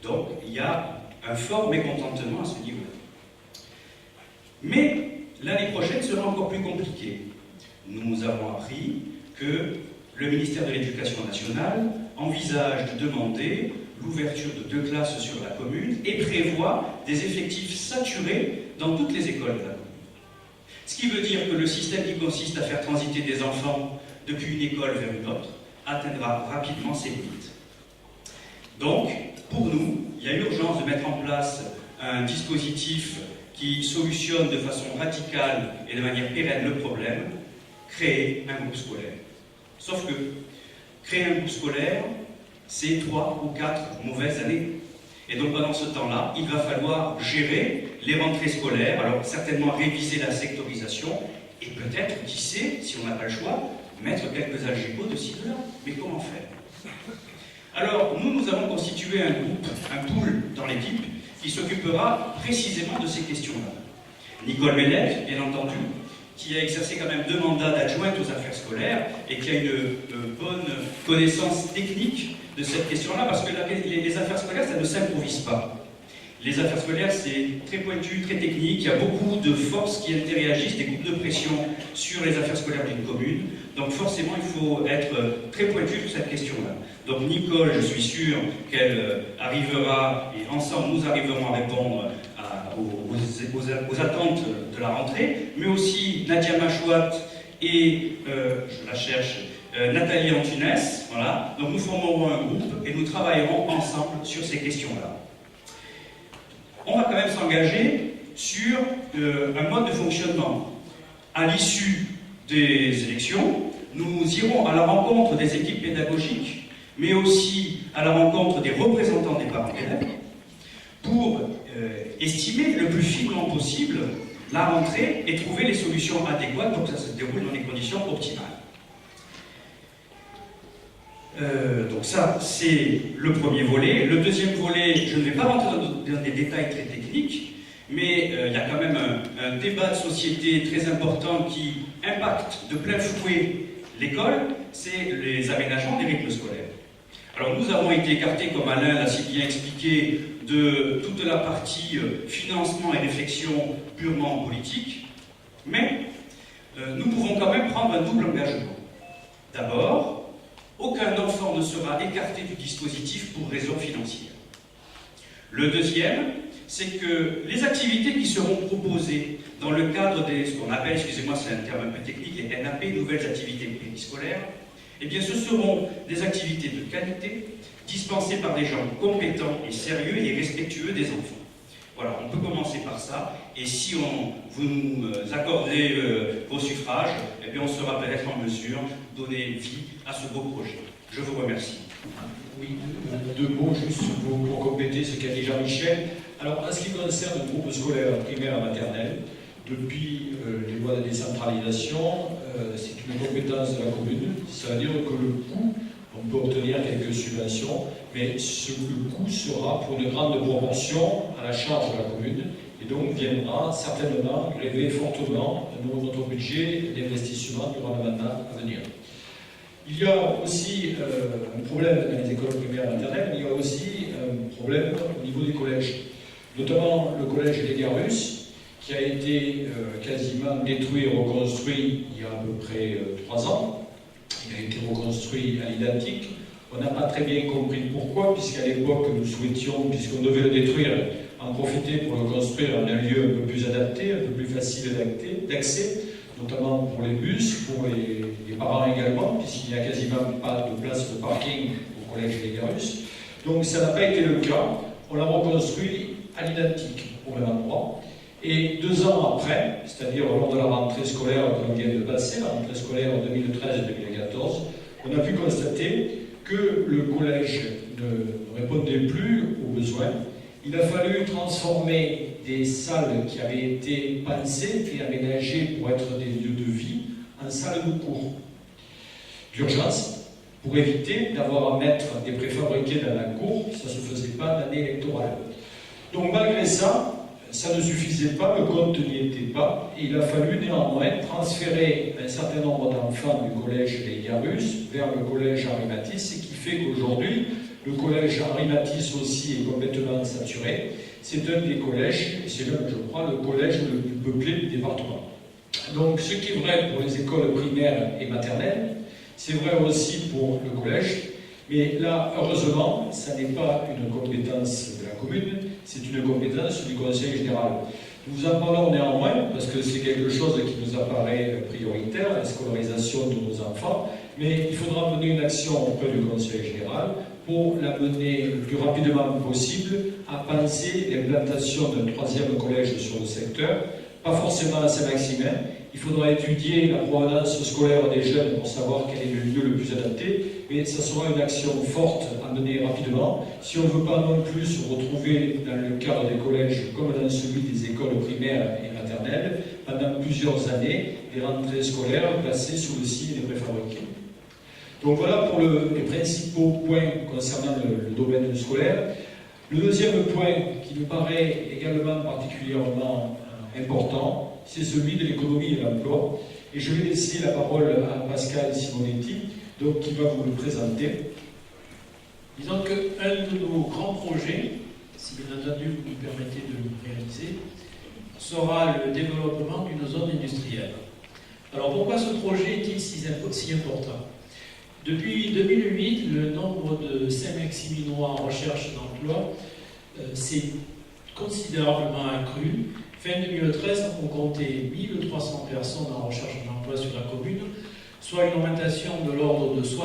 Donc, il y a un fort mécontentement à ce niveau-là. Mais l'année prochaine sera encore plus compliquée. Nous avons appris que le ministère de l'Éducation nationale envisage de demander l'ouverture de 2 classes sur la commune et prévoit des effectifs saturés dans toutes les écoles de la commune. Ce qui veut dire que le système qui consiste à faire transiter des enfants depuis une école vers une autre atteindra rapidement ses limites. Donc, pour nous, il y a urgence de mettre en place un dispositif qui solutionne de façon radicale et de manière pérenne le problème, créer un groupe scolaire. Sauf que créer un groupe scolaire, c'est 3 ou 4 mauvaises années. Et donc pendant ce temps-là, il va falloir gérer les rentrées scolaires, alors certainement réviser la sectorisation, et peut-être, qui sait, si on n'a pas le choix, mettre quelques algécos de ci, de là. Mais comment faire? Alors, nous avons constitué un groupe, un pool dans l'équipe, qui s'occupera précisément de ces questions-là. Nicole Bellec, bien entendu, qui a exercé quand même 2 mandats d'adjointe aux affaires scolaires et qui a une bonne connaissance technique de cette question-là, parce que les affaires scolaires, ça ne s'improvise pas. Les affaires scolaires, c'est très pointu, très technique, il y a beaucoup de forces qui interagissent, des groupes de pression sur les affaires scolaires d'une commune, donc forcément il faut être très pointu sur cette question-là. Donc Nicole, je suis sûr qu'elle arrivera, et ensemble nous arriverons à répondre aux attentes de la rentrée, mais aussi Nadia Machouat et, je la cherche, Nathalie Antunes, voilà. Donc nous formerons un groupe et nous travaillerons ensemble sur ces questions-là. On va quand même s'engager sur un mode de fonctionnement. À l'issue des élections, nous irons à la rencontre des équipes pédagogiques, mais aussi à la rencontre des représentants des parents d'élèves, pour estimer le plus finement possible la rentrée et trouver les solutions adéquates pour que ça se déroule dans les conditions optimales. Donc ça, c'est le premier volet. Le deuxième volet, je ne vais pas rentrer dans des détails très techniques, mais il y a quand même un débat de société très important qui impacte de plein fouet l'école, c'est les aménagements des rythmes scolaires. Alors nous avons été écartés, comme Alain l'a si bien expliqué, de toute la partie financement et réflexion purement politique, mais nous pouvons quand même prendre un double engagement. D'abord, aucun enfant ne sera écarté du dispositif pour raison financière. Le deuxième, c'est que les activités qui seront proposées dans le cadre des, ce qu'on appelle, excusez-moi c'est un terme un peu technique, les NAP, nouvelles activités périscolaires, eh bien ce seront des activités de qualité, dispensées par des gens compétents et sérieux et respectueux des enfants. Voilà, on peut commencer par ça, et si vous nous accordez vos suffrages, eh bien on sera peut-être en mesure de donner vie à ce beau projet. Je vous remercie. Oui, deux mots juste pour compléter ce qu'a dit Jean-Michel. Alors, en ce qui concerne le groupe scolaire primaire et maternelle, depuis les lois de décentralisation, c'est une compétence de la commune. Ça veut dire que le coût, on peut obtenir quelques subventions, mais le coût sera pour une grande proportion à la charge de la commune, et donc viendra certainement gréver fortement notre budget d'investissement durant le mandat à venir. Il y a aussi un problème dans les écoles primaires et maternelles, mais il y a aussi un problème au niveau des collèges. Notamment le collège des Garus, qui a été quasiment détruit et reconstruit il y a à peu près 3 ans. Il a été reconstruit à l'identique. On n'a pas très bien compris pourquoi, puisqu'à l'époque nous souhaitions, puisqu'on devait le détruire, en profiter pour le construire en un lieu un peu plus adapté, un peu plus facile d'accès, notamment pour les bus, pour les parents également, puisqu'il n'y a quasiment pas de place de parking au collège des Garus. Donc ça n'a pas été le cas. On l'a reconstruit à l'identique, au même endroit. Et 2 ans après, c'est-à-dire lors de la rentrée scolaire que l'on vient de passer, la rentrée scolaire 2013-2014, on a pu constater que le collège ne répondait plus aux besoins. Il a fallu transformer des salles qui avaient été pensées et aménagées pour être des lieux de vie en salles de cours d'urgence, pour éviter d'avoir à mettre des préfabriqués dans la cour, ça ne se faisait pas l'année électorale. Donc malgré ça, ça ne suffisait pas, le compte n'y était pas, et il a fallu néanmoins transférer un certain nombre d'enfants du collège des Garus vers le collège Henri Matisse, ce qui fait qu'aujourd'hui, le collège Henri Matisse aussi est complètement saturé. C'est un des collèges, c'est même, je crois, le collège le plus peuplé du département. Donc ce qui est vrai pour les écoles primaires et maternelles, c'est vrai aussi pour le collège, mais là, heureusement, ça n'est pas une compétence de la commune, c'est une compétence du Conseil général. Nous en parlons néanmoins, parce que c'est quelque chose qui nous apparaît prioritaire, la scolarisation de nos enfants, mais il faudra mener une action auprès du Conseil général pour la mener le plus rapidement possible à penser l'implantation d'un 3e collège sur le secteur, pas forcément à Saint-Maximin. Il faudra étudier la provenance scolaire des jeunes pour savoir quel est le lieu le plus adapté, mais ça sera une action forte à mener rapidement. Si on ne veut pas non plus se retrouver dans le cadre des collèges comme dans celui des écoles primaires et maternelles, pendant plusieurs années, des rentrées scolaires placées sous le signe des préfabriqués. Donc voilà pour les principaux points concernant le domaine scolaire. Le deuxième point qui nous paraît également particulièrement important, c'est celui de l'économie et de l'emploi. Et je vais laisser la parole à Pascal Simonetti, donc, qui va vous le présenter. Disons qu'un de nos grands projets, si bien entendu vous nous permettez de le réaliser, sera le développement d'une zone industrielle. Alors pourquoi ce projet est-il si important? Depuis 2008, le nombre de Saint-Maximinois en recherche d'emploi s'est considérablement accru. Fin 2013, on comptait 1300 personnes en recherche d'emploi sur la commune, soit une augmentation de l'ordre de 60%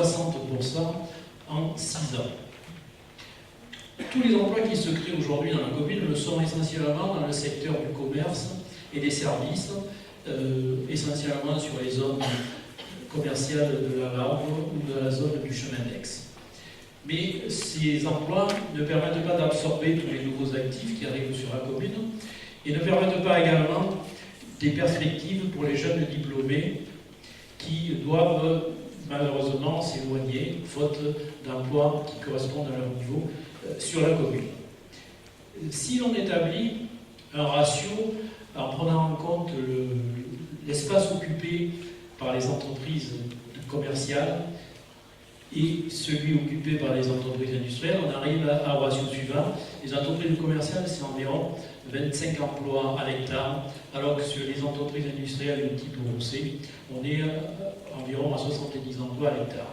en 6 ans. Tous les emplois qui se créent aujourd'hui dans la commune le sont essentiellement dans le secteur du commerce et des services, essentiellement sur les zones commercial de la Larve ou de la zone du chemin d'Aix. Mais ces emplois ne permettent pas d'absorber tous les nouveaux actifs qui arrivent sur la commune et ne permettent pas également des perspectives pour les jeunes diplômés qui doivent malheureusement s'éloigner, faute d'emplois qui correspondent à leur niveau sur la commune. Si l'on établit un ratio en prenant en compte l'espace occupé par les entreprises commerciales et celui occupé par les entreprises industrielles, on arrive au ratio suivant. Les entreprises commerciales, c'est environ 25 emplois à l'hectare, alors que sur les entreprises industrielles de type Rousset, on est environ à 70 emplois à l'hectare.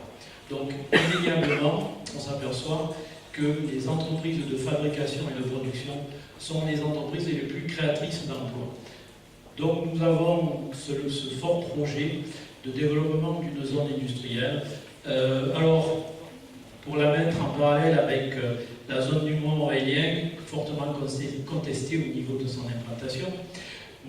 Donc, indéniablement, on s'aperçoit que les entreprises de fabrication et de production sont les entreprises les plus créatrices d'emplois. Donc, nous avons ce fort projet de développement d'une zone industrielle. Alors, pour la mettre en parallèle avec la zone du Mont-Aurélien, fortement contestée au niveau de son implantation,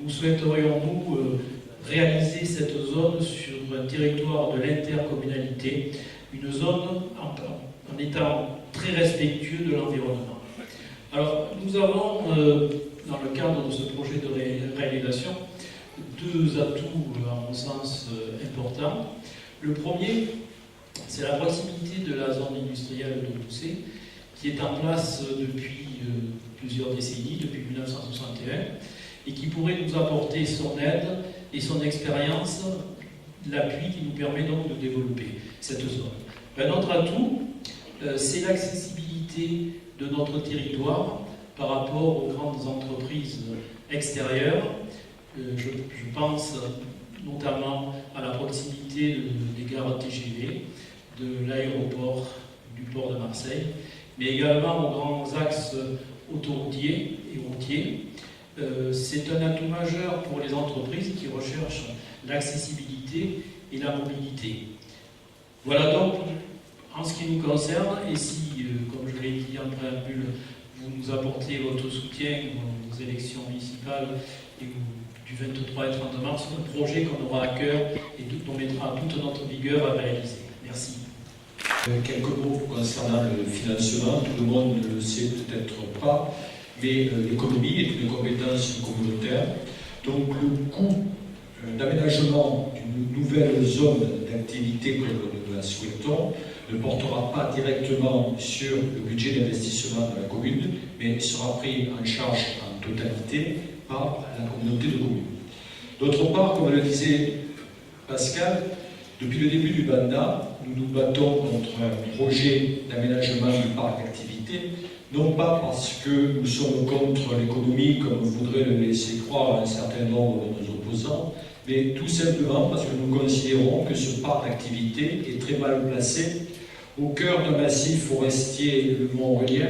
nous souhaiterions, nous, réaliser cette zone sur un territoire de l'intercommunalité, une zone en étant très respectueux de l'environnement. Alors, nous avons, dans le cadre de ce projet de réalisation, deux atouts, à mon sens, importants. Le premier, c'est la proximité de la zone industrielle de Rousset, qui est en place depuis plusieurs décennies, depuis 1961, et qui pourrait nous apporter son aide et son expérience, l'appui qui nous permet donc de développer cette zone. Un autre atout, c'est l'accessibilité de notre territoire par rapport aux grandes entreprises extérieures. Je pense notamment à la proximité des gares TGV, de l'aéroport du port de Marseille, mais également aux grands axes autoroutiers et routiers. C'est un atout majeur pour les entreprises qui recherchent l'accessibilité et la mobilité. Voilà donc en ce qui nous concerne, et si, comme je l'ai dit en préambule, vous nous apportez votre soutien aux élections municipales et du 23 et 30 mars, un projet qu'on aura à cœur et dont mettra toute notre vigueur à réaliser. Merci. Quelques mots concernant le financement. Tout le monde ne le sait peut-être pas, mais l'économie est une compétence communautaire. Donc le coût d'aménagement d'une nouvelle zone d'activité que nous la souhaitons ne portera pas directement sur le budget d'investissement de la commune, mais sera pris en charge en totalité par la communauté de communes. D'autre part, comme le disait Pascal, depuis le début du mandat, nous nous battons contre un projet d'aménagement du parc d'activité, non pas parce que nous sommes contre l'économie, comme voudraient le laisser croire un certain nombre de nos opposants, mais tout simplement parce que nous considérons que ce parc d'activité est très mal placé au cœur d'un massif forestier, le Mont-Aurélien,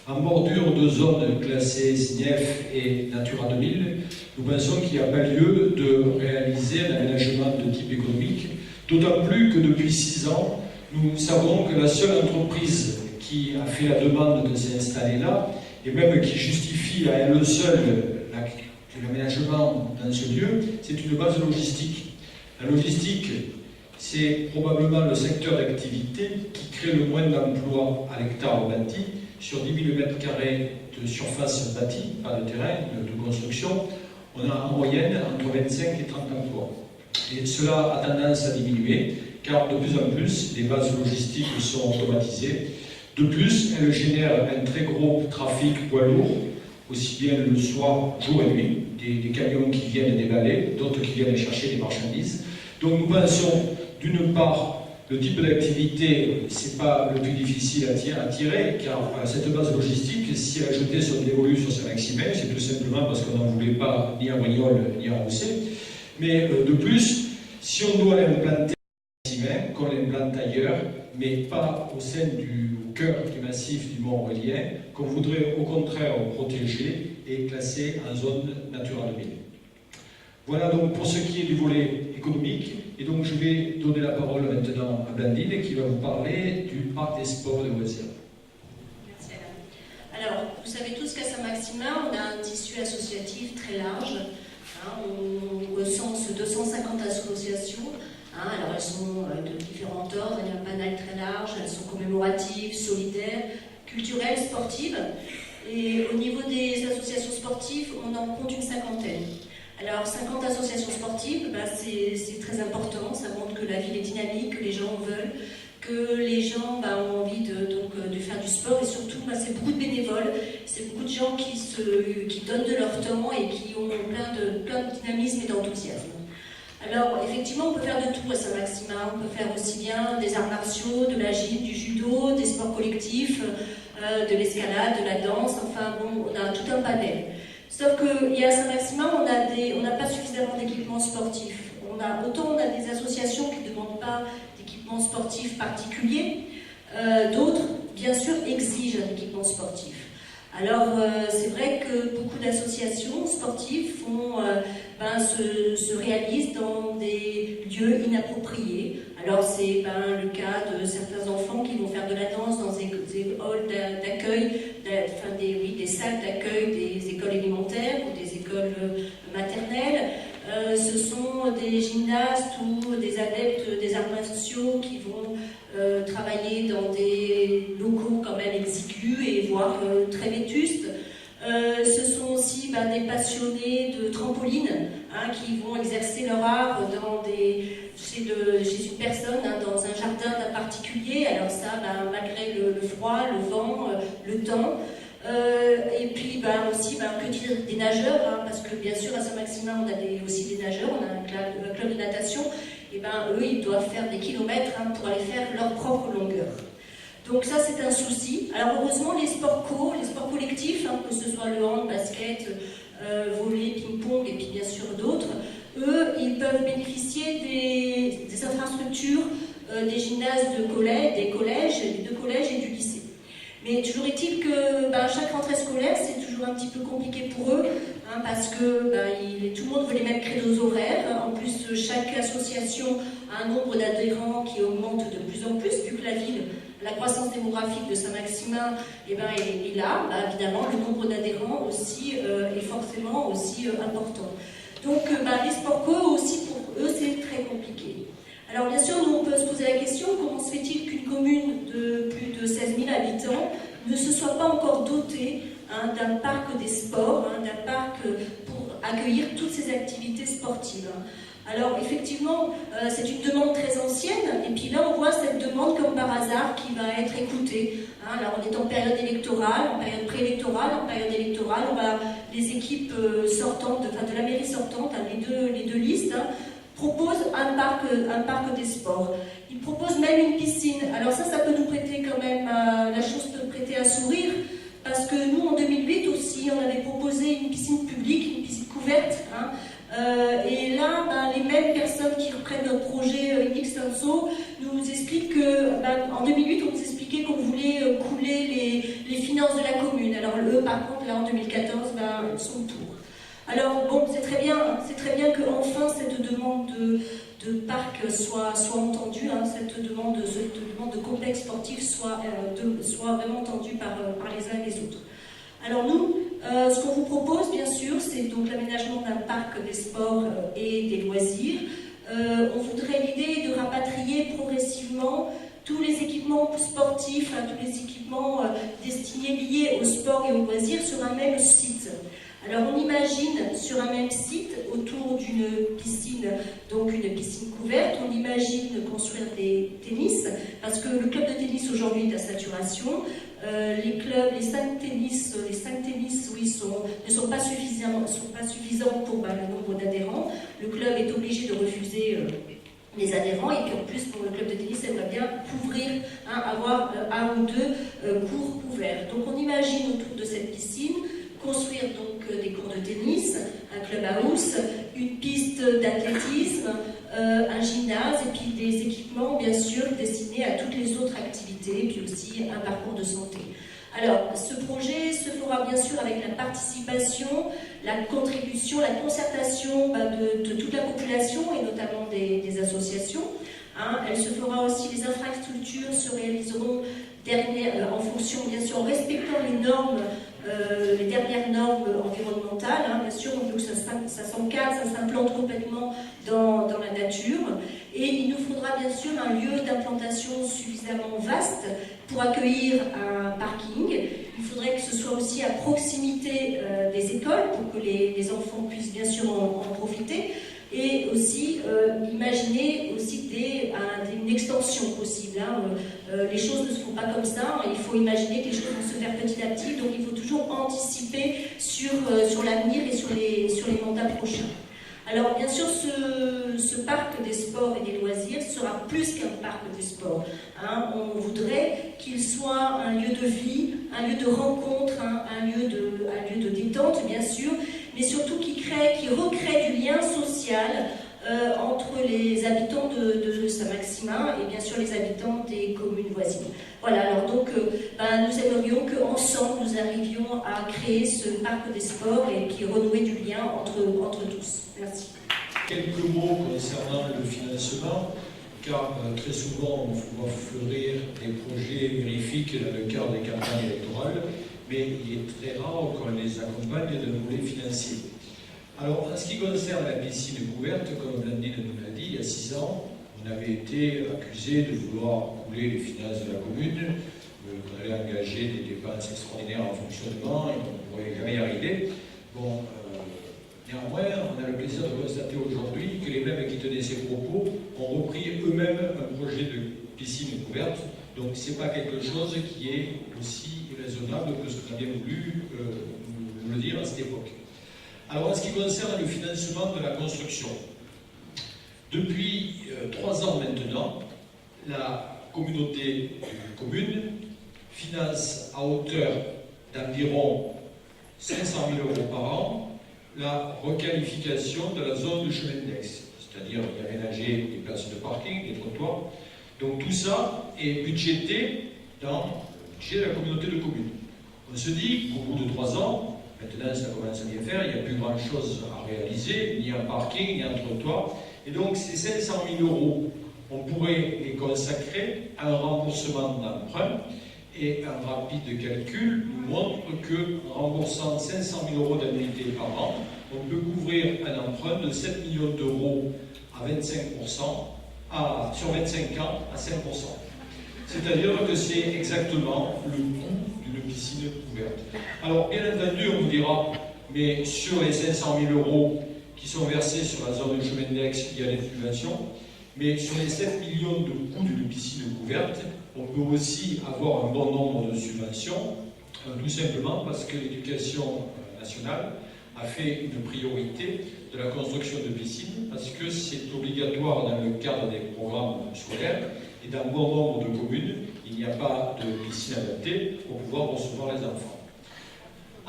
en bordure de zones classées SNIEF et Natura 2000. Nous pensons qu'il n'y a pas lieu de réaliser un aménagement de type économique, d'autant plus que depuis 6 ans, nous savons que la seule entreprise qui a fait la demande de s'installer là, et même qui justifie à elle seule l'aménagement dans ce lieu, c'est une base logistique. La logistique, c'est probablement le secteur d'activité qui crée le moins d'emplois à l'hectare bâti. Sur 10 000 m² de surface bâtie, pas de terrain, de construction, on a en moyenne entre 25 et 30 emplois. Et cela a tendance à diminuer, car de plus en plus, les bases logistiques sont automatisées. De plus, elles génèrent un très gros trafic poids lourd, aussi bien le soir, jour et nuit, des camions qui viennent déballer, d'autres qui viennent chercher des marchandises. Donc nous pensons, d'une part, le type d'activité, ce n'est pas le plus difficile à tirer, car cette base logistique, si elle a jeté son dévolu sur Saint-Maximin, c'est tout simplement parce qu'on n'en voulait pas ni à Brignoles ni à Rousset. Mais de plus, si on doit l'implanter à Saint-Maximin, qu'on l'implante ailleurs, mais pas au cœur du massif du Mont-Aurélien, qu'on voudrait au contraire protéger et classer en zone Natura 2000. Voilà donc pour ce qui est du volet économique. Et donc je vais donner la parole maintenant à Blandine qui va vous parler du parc des sports et des loisirs. Merci Alain. Alors, vous savez tous qu'à Saint-Maximin, on a un tissu associatif très large. On recense 250 associations. Alors, elles sont de différents ordres, il y a un panel très large, elles sont commémoratives, solidaires, culturelles, sportives. Et au niveau des associations sportives, on en compte une 50aine. Alors 50 associations sportives, c'est très important, ça montre que la ville est dynamique, que les gens veulent, que les gens ont envie de faire du sport, et surtout c'est beaucoup de bénévoles, c'est beaucoup de gens qui donnent de leur temps et qui ont plein de dynamisme et d'enthousiasme. Alors effectivement on peut faire de tout à Saint-Maximin, on peut faire aussi bien des arts martiaux, de la gym, du judo, des sports collectifs, de l'escalade, de la danse, enfin bon, on a tout un panel. Sauf qu'à Saint-Maximin, on n'a pas suffisamment d'équipements sportifs. Autant on a des associations qui ne demandent pas d'équipements sportifs particuliers, d'autres, bien sûr, exigent un équipement sportif. Alors, c'est vrai que beaucoup d'associations sportives se réalisent dans des lieux inappropriés. Alors, c'est le cas de certains enfants qui vont faire de la danse dans des halls d'accueil, des salles d'accueil des écoles élémentaires ou des écoles maternelles. Ce sont des gymnastes ou des adeptes des arts martiaux qui vont travailler dans des locaux quand même exigus et voire très vétustes. Ce sont aussi des passionnés de trampoline qui vont exercer leur art chez une personne, dans un jardin d'un particulier. Alors ça, malgré le froid, le vent, le temps. Et puis aussi, que dire des nageurs, parce que bien sûr à Saint-Maximin on a aussi des nageurs, on a un club de natation, et eux ils doivent faire des kilomètres pour aller faire leur propre longueur. Donc ça c'est un souci. Alors heureusement les sports collectifs, que ce soit le hand, basket, volley, ping-pong et puis bien sûr d'autres, eux ils peuvent bénéficier des infrastructures des gymnases des collèges, des deux collèges et du lycée. Mais toujours est-il que chaque rentrée scolaire, c'est toujours un petit peu compliqué pour eux, parce que tout le monde veut les mêmes créneaux horaires. En plus, chaque association a un nombre d'adhérents qui augmente de plus en plus, vu que la croissance démographique de Saint-Maximin est là. Évidemment, le nombre d'adhérents aussi est forcément aussi important. Donc, les sports co aussi, pour eux, c'est très compliqué. Alors bien sûr, nous on peut se poser la question, comment se fait-il qu'une commune de plus de 16 000 habitants ne se soit pas encore dotée d'un parc des sports, d'un parc pour accueillir toutes ces activités sportives. Alors effectivement, c'est une demande très ancienne, et puis là on voit cette demande comme par hasard qui va être écoutée. Alors on est en période électorale, en période préélectorale, en période électorale, les équipes sortantes, de la mairie sortante, les deux listes, propose un parc des sports. Il propose même une piscine. Alors ça peut nous prêter quand même, la chose peut prêter à sourire, parce que nous, en 2008 aussi, on avait proposé une piscine publique, une piscine couverte. Et là, les mêmes personnes qui reprennent notre projet in extenso nous expliquent qu'en 2008, on nous expliquait qu'on voulait couler les finances de la commune. Alors eux, par contre, là, en 2014, son tour. Alors bon, c'est très bien qu'enfin cette demande de parc soit entendue, cette demande de complexe sportif soit vraiment entendue par les uns et les autres. Alors nous, ce qu'on vous propose bien sûr, c'est donc l'aménagement d'un parc des sports et des loisirs. On voudrait l'idée de rapatrier progressivement tous les équipements sportifs, tous les équipements destinés liés au sport et aux loisirs sur un même site. Alors on imagine sur un même site, autour d'une piscine, donc une piscine couverte, on imagine construire des tennis, parce que le club de tennis aujourd'hui est à saturation. Les 5 tennis ne sont pas suffisants pour le nombre d'adhérents. Le club est obligé de refuser les adhérents, et puis en plus pour le club de tennis, aimerait bien couvrir, avoir un ou deux cours couverts. Donc on imagine autour de cette piscine construire donc des cours de tennis, un clubhouse, une piste d'athlétisme, un gymnase, et puis des équipements bien sûr destinés à toutes les autres activités, et puis aussi un parcours de santé. Alors, ce projet se fera bien sûr avec la participation, la contribution, la concertation de toute la population, et notamment des associations. Elle se fera aussi, les infrastructures se réaliseront en fonction, bien sûr, en respectant les normes, les dernières normes environnementales. Bien sûr, on veut que ça s'encadre, ça s'implante complètement dans la nature. Et il nous faudra bien sûr un lieu d'implantation suffisamment vaste pour accueillir un parking. Il faudrait que ce soit aussi à proximité des écoles pour que les enfants puissent bien sûr en profiter. Et aussi imaginer aussi une extension possible. Les choses ne se font pas comme ça, il faut imaginer que les choses vont se faire petit à petit, donc il faut toujours anticiper sur l'avenir et sur les mandats prochains. Alors bien sûr, ce parc des sports et des loisirs sera plus qu'un parc des sports. On voudrait qu'il soit un lieu de vie, un lieu de rencontre, un lieu de détente bien sûr, mais surtout qui recrée du lien social entre les habitants de Saint-Maximin et bien sûr les habitants des communes voisines. Voilà, alors donc nous aimerions qu'ensemble nous arrivions à créer ce parc des sports et puis renouer du lien entre tous. Merci. Quelques mots concernant le financement, car très souvent on voit fleurir des projets mirifiques dans le cadre des campagnes électorales, mais il est très rare qu'on les accompagne d'un volet financier. Alors, en ce qui concerne la piscine couverte, comme Blandine nous l'a dit, il y a 6 ans, on avait été accusé de vouloir couler les finances de la commune, qu'on allait engager des dépenses extraordinaires en fonctionnement et qu'on ne pourrait jamais y arriver. Bon, néanmoins, on a le plaisir de constater aujourd'hui que les mêmes qui tenaient ces propos ont repris eux-mêmes un projet de piscine couverte. Donc, ce n'est pas quelque chose qui est aussi raisonnable que ce qu'on a bien voulu nous le dire à cette époque. Alors, en ce qui concerne le financement de la construction, depuis 3 ans maintenant, la communauté de communes finance à hauteur d'environ 500 000 € par an la requalification de la zone de chemin d'axe, c'est-à-dire y aménager des places de parking, des trottoirs. Donc tout ça est budgété dans le budget de la communauté de communes. On se dit qu'au bout de 3 ans, maintenant ça commence à bien faire, il n'y a plus grand-chose à réaliser, ni un parking, ni un trottoir. Et donc ces 500 000 €, on pourrait les consacrer à un remboursement d'emprunt. Et un rapide calcul nous montre qu'en remboursant 500 000 € d'annuité par an, on peut couvrir un emprunt de 7 millions d'euros à 25%, sur 25 ans à 5%. C'est-à-dire que c'est exactement le coût d'une piscine couverte. Alors, bien entendu, on vous dira, mais sur les 500 000 € qui sont versés sur la zone de chemin d'axe, il y a des subventions, mais sur les 7 millions de coûts d'une piscine couverte, on peut aussi avoir un bon nombre de subventions, tout simplement parce que l'éducation nationale a fait une priorité de la construction de piscines, parce que c'est obligatoire dans le cadre des programmes scolaires, et dans bon nombre de communes, il n'y a pas de piscine adaptée pour pouvoir recevoir les enfants.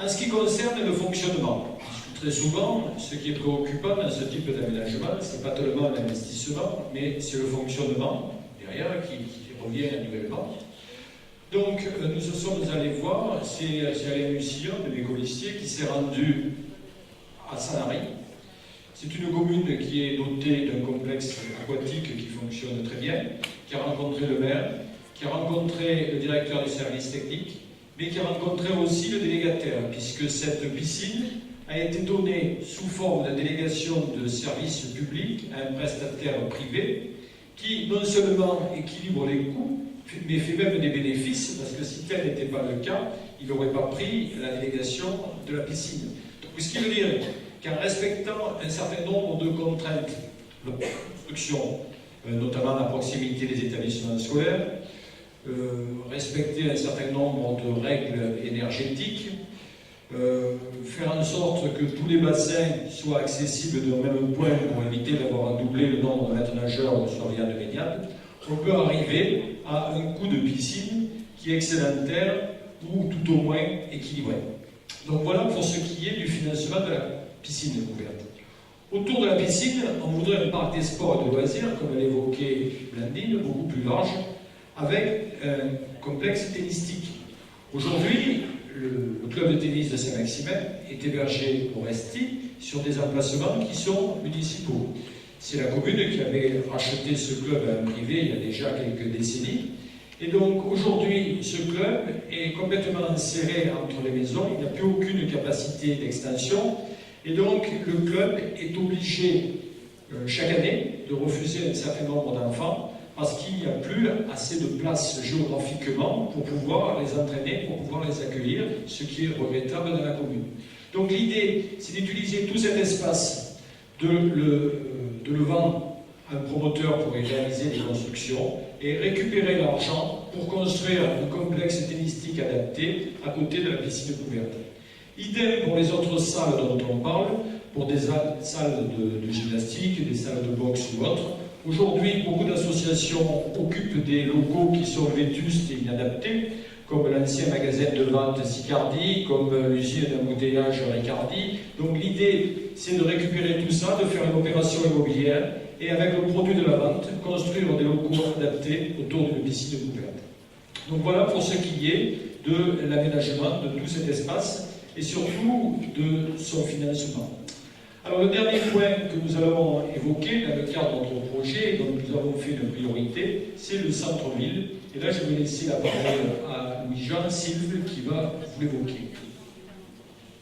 En ce qui concerne le fonctionnement, très souvent, ce qui est préoccupant dans ce type d'aménagement, ce n'est pas tellement l'investissement, mais c'est le fonctionnement derrière qui revient annuellement. Donc, nous sommes allés voir, c'est Alain Lucien, de mes colistiers, qui s'est rendu à Sanary. C'est une commune qui est dotée d'un complexe aquatique qui fonctionne très bien, qui a rencontré le maire, qui a rencontré le directeur du service technique, mais qui a rencontré aussi le délégataire, puisque cette piscine a été donnée sous forme de délégation de service public à un prestataire privé qui non seulement équilibre les coûts, mais fait même des bénéfices, parce que si tel n'était pas le cas, il n'aurait pas pris la délégation de la piscine. Donc, ce qui veut dire qu'en respectant un certain nombre de contraintes de construction, notamment la proximité des établissements scolaires, respecter un certain nombre de règles énergétiques, faire en sorte que tous les bassins soient accessibles d'un même point pour éviter d'avoir à doubler le nombre de maîtres nageurs sur les de baignade, on peut arriver à un coût de piscine qui est excédentaire ou tout au moins équilibré. Donc voilà pour ce qui est du financement de la piscine couverte. Autour de la piscine, on voudrait un parc des sports et de loisirs, comme l'évoquait Blandine, beaucoup plus large, avec un complexe tennistique. Aujourd'hui, le club de tennis de Saint-Maximin est hébergé au Resti sur des emplacements qui sont municipaux. C'est la commune qui avait racheté ce club à un privé il y a déjà quelques décennies. Et donc aujourd'hui, ce club est complètement inséré entre les maisons, il n'y a plus aucune capacité d'extension. Et donc le club est obligé chaque année de refuser un certain nombre d'enfants parce qu'il n'y a plus assez de place géographiquement pour pouvoir les entraîner, pour pouvoir les accueillir, ce qui est regrettable dans la commune. Donc l'idée, c'est d'utiliser tout cet espace, de le vendre à un promoteur pour y réaliser des constructions et récupérer l'argent pour construire un complexe tennistique adapté à côté de la piscine couverte. Idem pour les autres salles dont on parle, pour des salles de gymnastique, des salles de boxe ou autres. Aujourd'hui, beaucoup d'associations occupent des locaux qui sont vétustes et inadaptés, comme l'ancien magasin de vente Sicardi, comme l'usine d'embouteillage Ricardi. Donc l'idée, c'est de récupérer tout ça, de faire une opération immobilière et avec le produit de la vente, construire des locaux adaptés autour d'une piscine couverte. Donc voilà pour ce qui est de l'aménagement de tout cet espace et surtout de son financement. Alors le dernier point que nous allons évoquer dans le cadre de notre projet, dont nous avons fait une priorité, c'est le centre-ville. Et là, je vais laisser la parole à Louis-Jean Sylve qui va vous l'évoquer.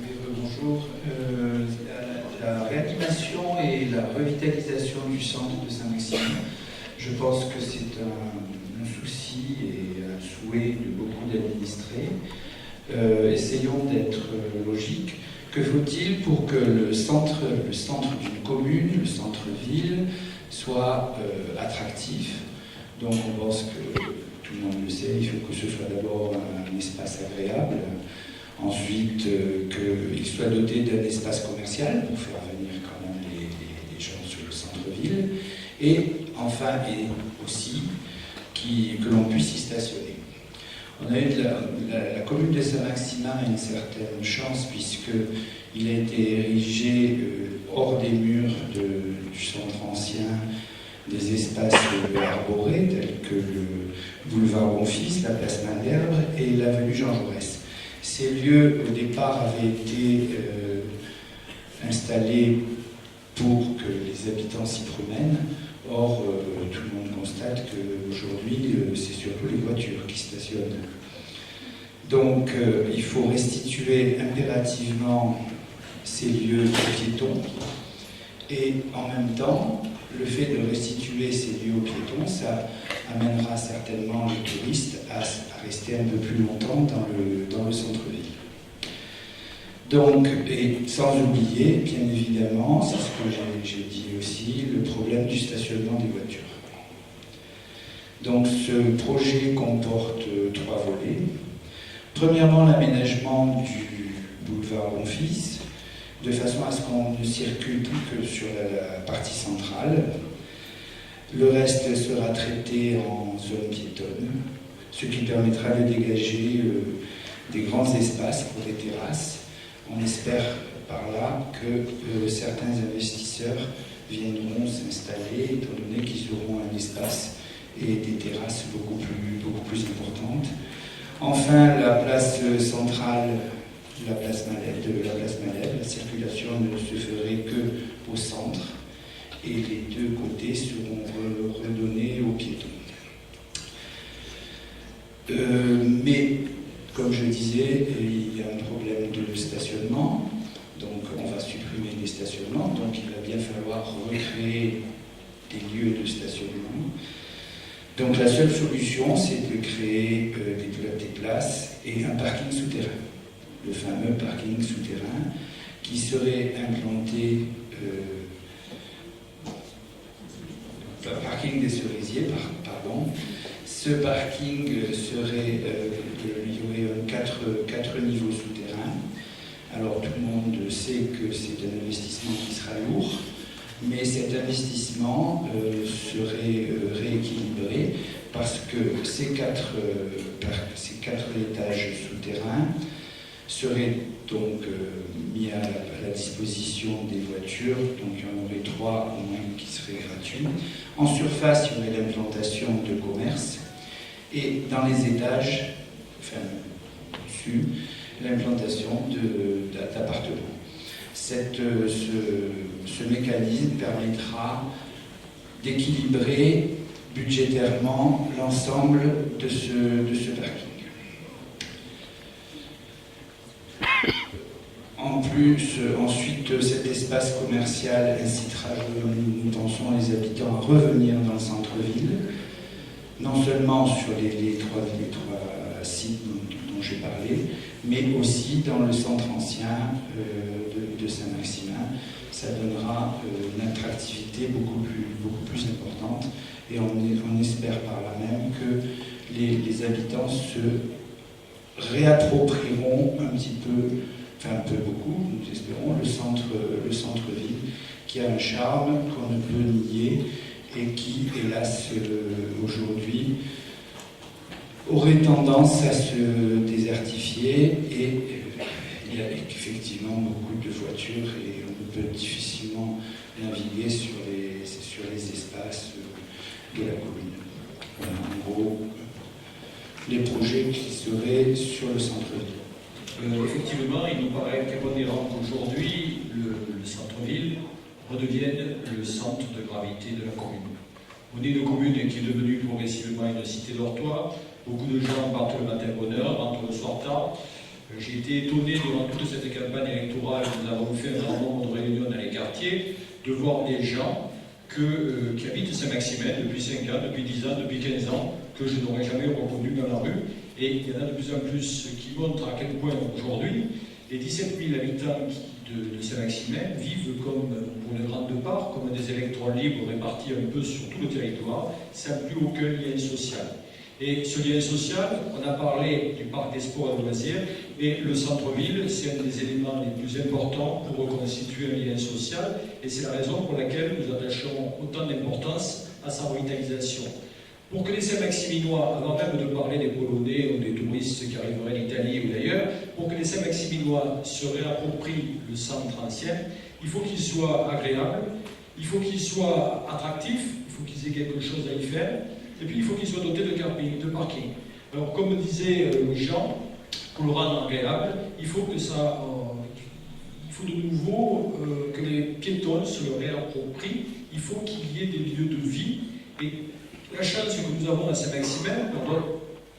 Bonjour. La réanimation et la revitalisation du centre de Saint-Maximin, je pense que c'est un souci et un souhait de beaucoup d'administrés. Essayons d'être logiques. Que faut-il pour que le centre d'une commune, le centre-ville, soit attractif? Donc on pense que, tout le monde le sait, il faut que ce soit d'abord un espace agréable, ensuite qu'il soit doté d'un espace commercial pour faire venir quand même les gens sur le centre-ville, et enfin, et aussi, que l'on puisse y stationner. On a eu la commune de Saint-Maximin a une certaine chance puisqu'il a été érigé hors des murs du centre ancien des espaces arborés tels que le boulevard Bonfils, la place Malherbe et l'avenue Jean Jaurès. Ces lieux au départ avaient été installés pour que les habitants s'y promènent. Or, tout le monde constate qu'aujourd'hui, c'est surtout les voitures qui stationnent. Donc, il faut restituer impérativement ces lieux aux piétons. Et en même temps, le fait de restituer ces lieux aux piétons, ça amènera certainement les touristes à rester un peu plus longtemps dans le centre-ville. Donc, et sans oublier, bien évidemment, c'est ce que j'ai dit aussi, le problème du stationnement des voitures. Donc, ce projet comporte 3 volets. Premièrement, l'aménagement du boulevard Bonfils, de façon à ce qu'on ne circule plus que sur la partie centrale. Le reste sera traité en zone piétonne, ce qui permettra de dégager des grands espaces pour des terrasses. On espère par là que certains investisseurs viendront s'installer, étant donné qu'ils auront un espace et des terrasses beaucoup plus importantes. Enfin, la place centrale de la place Malherbe, la circulation ne se ferait qu'au centre et les 2 côtés seront redonnés aux piétons. Mais comme je disais, il y a un problème de stationnement, donc on va supprimer les stationnements, donc il va bien falloir recréer des lieux de stationnement. Donc la seule solution, c'est de créer des places et un parking souterrain, le fameux parking souterrain qui serait implanté, parking des cerisiers, pardon. Ce parking serait, il y aurait 4 niveaux souterrains. Alors tout le monde sait que c'est un investissement qui sera lourd, mais cet investissement serait rééquilibré parce que ces 4 étages souterrains seraient donc mis à la disposition des voitures, donc il y en aurait 3 au moins qui seraient gratuits. En surface, il y aurait l'implantation de commerce. Et dans les étages, enfin, dessus, l'implantation d'appartements. Ce mécanisme permettra d'équilibrer budgétairement l'ensemble de ce parking. En plus, ensuite, cet espace espace commercial incitera, nous pensons, les habitants à revenir dans le centre-ville, non seulement sur les trois sites dont j'ai parlé, mais aussi dans le centre ancien de Saint-Maximin. Ça donnera une attractivité beaucoup plus importante, et on espère par là même que les habitants se réapproprieront un petit peu, enfin un peu beaucoup, nous espérons, le centre-ville, qui a un charme qu'on ne peut nier et qui, hélas, aujourd'hui, aurait tendance à se désertifier, et il y a effectivement beaucoup de voitures et on peut difficilement naviguer sur les espaces de la commune. Voilà, en gros, les projets qui seraient sur le centre-ville. Effectivement, il nous paraît prépondérant qu'aujourd'hui, le centre-ville redevienne le centre de gravité de la commune. On est une commune qui est devenue progressivement une cité dortoir. Beaucoup de gens partent le matin bonne heure, rentrent le soir tard. J'ai été étonné durant toute cette campagne électorale, nous avons fait un grand nombre de réunions dans les quartiers, de voir des gens qui habitent Saint-Maximin depuis 5 ans, depuis 10 ans, depuis 15 ans, que je n'aurais jamais reconnu dans la rue. Et il y en a de plus en plus qui montrent à quel point aujourd'hui, les 17 000 habitants de Saint-Maximin vivent comme, pour une grande part, comme des électrons libres répartis un peu sur tout le territoire, sans plus aucun lien social. Et ce lien social, on a parlé du parc des sports et de loisirs, et le centre-ville, c'est un des éléments les plus importants pour reconstituer un lien social, et c'est la raison pour laquelle nous attachons autant d'importance à sa revitalisation. Pour que les Saint-Maximinois, avant même de parler des Polonais ou des touristes qui arriveraient d'Italie ou d'ailleurs, pour que les Saint-Maximinois se réapproprient le centre ancien, il faut qu'il soit agréable, il faut qu'il soit attractif, il faut qu'ils aient quelque chose à y faire, et puis il faut qu'il soit doté de parking. Alors comme disait Louis-Jean, pour le rendre agréable, il faut que ça... il faut de nouveau que les piétons se le réapproprient, il faut qu'il y ait des lieux de vie, et la chance que nous avons à Saint-Maximin,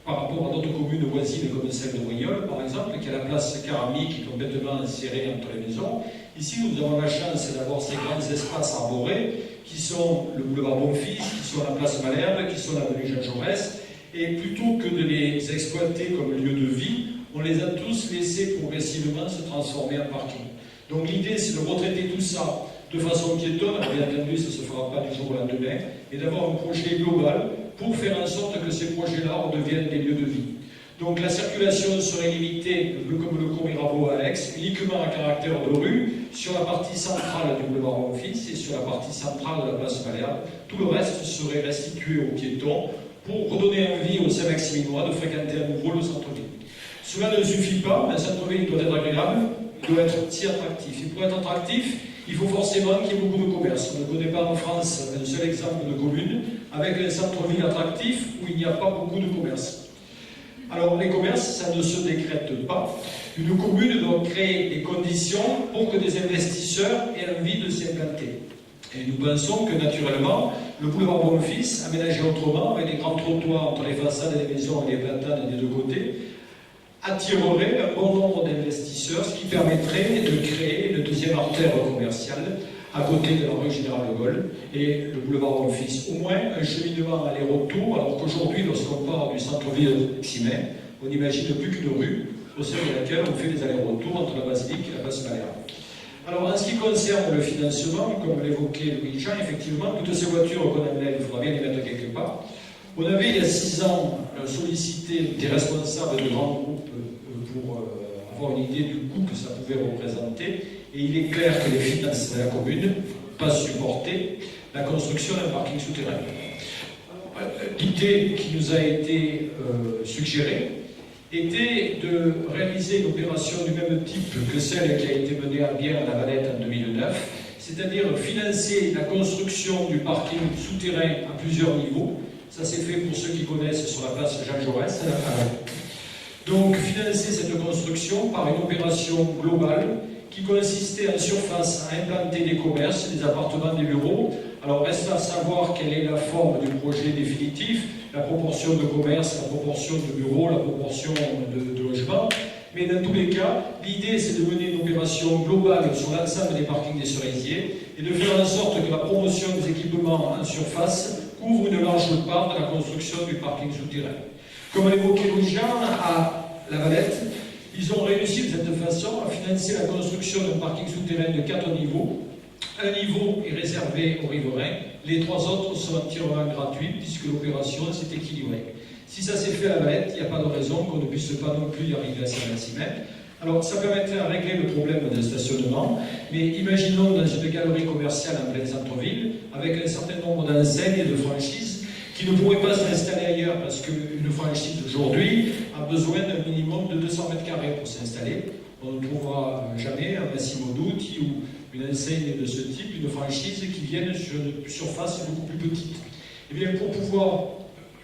par rapport à d'autres communes voisines comme celle de Brignoles, par exemple, qui a la place Carami complètement insérée entre les maisons. Ici, nous avons la chance d'avoir ces grands espaces arborés qui sont le boulevard Bonfils, qui sont la place Malherbe, qui sont l'avenue Jean Jaurès. Et plutôt que de les exploiter comme lieu de vie, on les a tous laissés progressivement se transformer en parking. Donc l'idée, c'est de retraiter tout ça de façon piétonne. Bien entendu, ça ne se fera pas du jour au lendemain, et d'avoir un projet global pour faire en sorte que ces projets-là redeviennent des lieux de vie. Donc la circulation serait limitée, un peu comme le cours Mirabeau à Aix, uniquement à caractère de rue, sur la partie centrale du boulevard Bonfils et sur la partie centrale de la place Malherbe. Tout le reste serait restitué aux piétons pour redonner envie aux Saint-Maximinois de fréquenter à nouveau le centre-ville. Cela ne suffit pas, un centre-ville doit être agréable, il doit être si attractif. Et pour être attractif, il faut forcément qu'il y ait beaucoup de commerce. On ne connaît pas en France un seul exemple de commune avec un centre-ville attractif où il n'y a pas beaucoup de commerce. Alors les commerces, ça ne se décrète pas. Une commune doit créer des conditions pour que des investisseurs aient envie de s'implanter. Et nous pensons que naturellement, le boulevard Bonfils, aménagé autrement, avec des grands trottoirs entre les façades des maisons et les platanes des deux côtés, attirerait un bon nombre d'investisseurs, ce qui permettrait de créer une deuxième artère commerciale à côté de la rue Général de Gaulle et le boulevard Bonfils. Au moins un cheminement aller-retour, alors qu'aujourd'hui, lorsqu'on part du centre-ville de Maximin, on n'imagine plus qu'une rue au sein de laquelle on fait des allers-retours entre la basilique et la place Malherbe. Alors en ce qui concerne le financement, comme l'évoquait Louis-Jean, effectivement, toutes ces voitures qu'on amène, il faudra bien les mettre quelque part. On avait il y a 6 ans sollicité des responsables de grands groupes pour avoir une idée du coût que ça pouvait représenter, et il est clair que les finances de la commune ne peuvent pas supporter la construction d'un parking souterrain. L'idée qui nous a été suggérée était de réaliser une opération du même type que celle qui a été menée à Bière à la Valette en 2009, c'est-à-dire financer la construction du parking souterrain à plusieurs niveaux. Ça s'est fait pour ceux qui connaissent sur la place Jean Jaurès. Donc financer cette construction par une opération globale qui consistait en surface à implanter des commerces, des appartements, des bureaux. Alors reste à savoir quelle est la forme du projet définitif, la proportion de commerce, la proportion de bureaux, la proportion de logements. Mais dans tous les cas, l'idée c'est de mener une opération globale sur l'ensemble des parkings des cerisiers et de faire en sorte que la promotion des équipements en surface couvre une large part de la construction du parking souterrain. Comme l'évoquait Louis-Jean à La Valette, ils ont réussi de cette façon à financer la construction d'un parking souterrain de 4 niveaux. Un niveau est réservé aux riverains, les 3 autres sont entièrement gratuits puisque l'opération s'est équilibrée. Si ça s'est fait à La Valette, il n'y a pas de raison qu'on ne puisse pas non plus y arriver à Saint-Maximin. Alors ça permettrait de régler le problème de stationnement, mais imaginons dans une galerie commerciale en plein centre-ville, avec un certain nombre d'enseignes et de franchises qui ne pourraient pas s'installer ailleurs parce qu'une franchise aujourd'hui a besoin d'un minimum de 200 mètres carrés pour s'installer. On ne trouvera jamais un Massimo Dutti ou une enseigne de ce type, une franchise qui vienne sur une surface beaucoup plus petite. Et bien pour pouvoir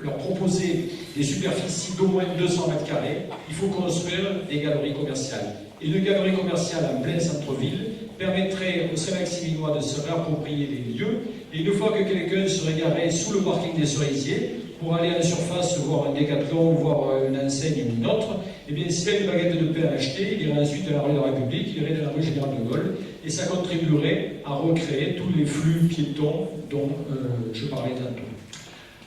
leur proposer des superficies d'au moins 200 mètres carrés, il faut construire des galeries commerciales. Et une galerie commerciale en plein centre-ville permettrait aux Saint-Maximinois de se réapproprier les lieux, et une fois que quelqu'un serait garé sous le parking des cerisiers, pour aller en surface voir un Décathlon, voir une enseigne ou une autre, et bien s'il y a une baguette de pain à acheter, il irait ensuite à la rue de la République, il irait dans la rue Général de Gaulle, et ça contribuerait à recréer tous les flux piétons dont je parlais tantôt.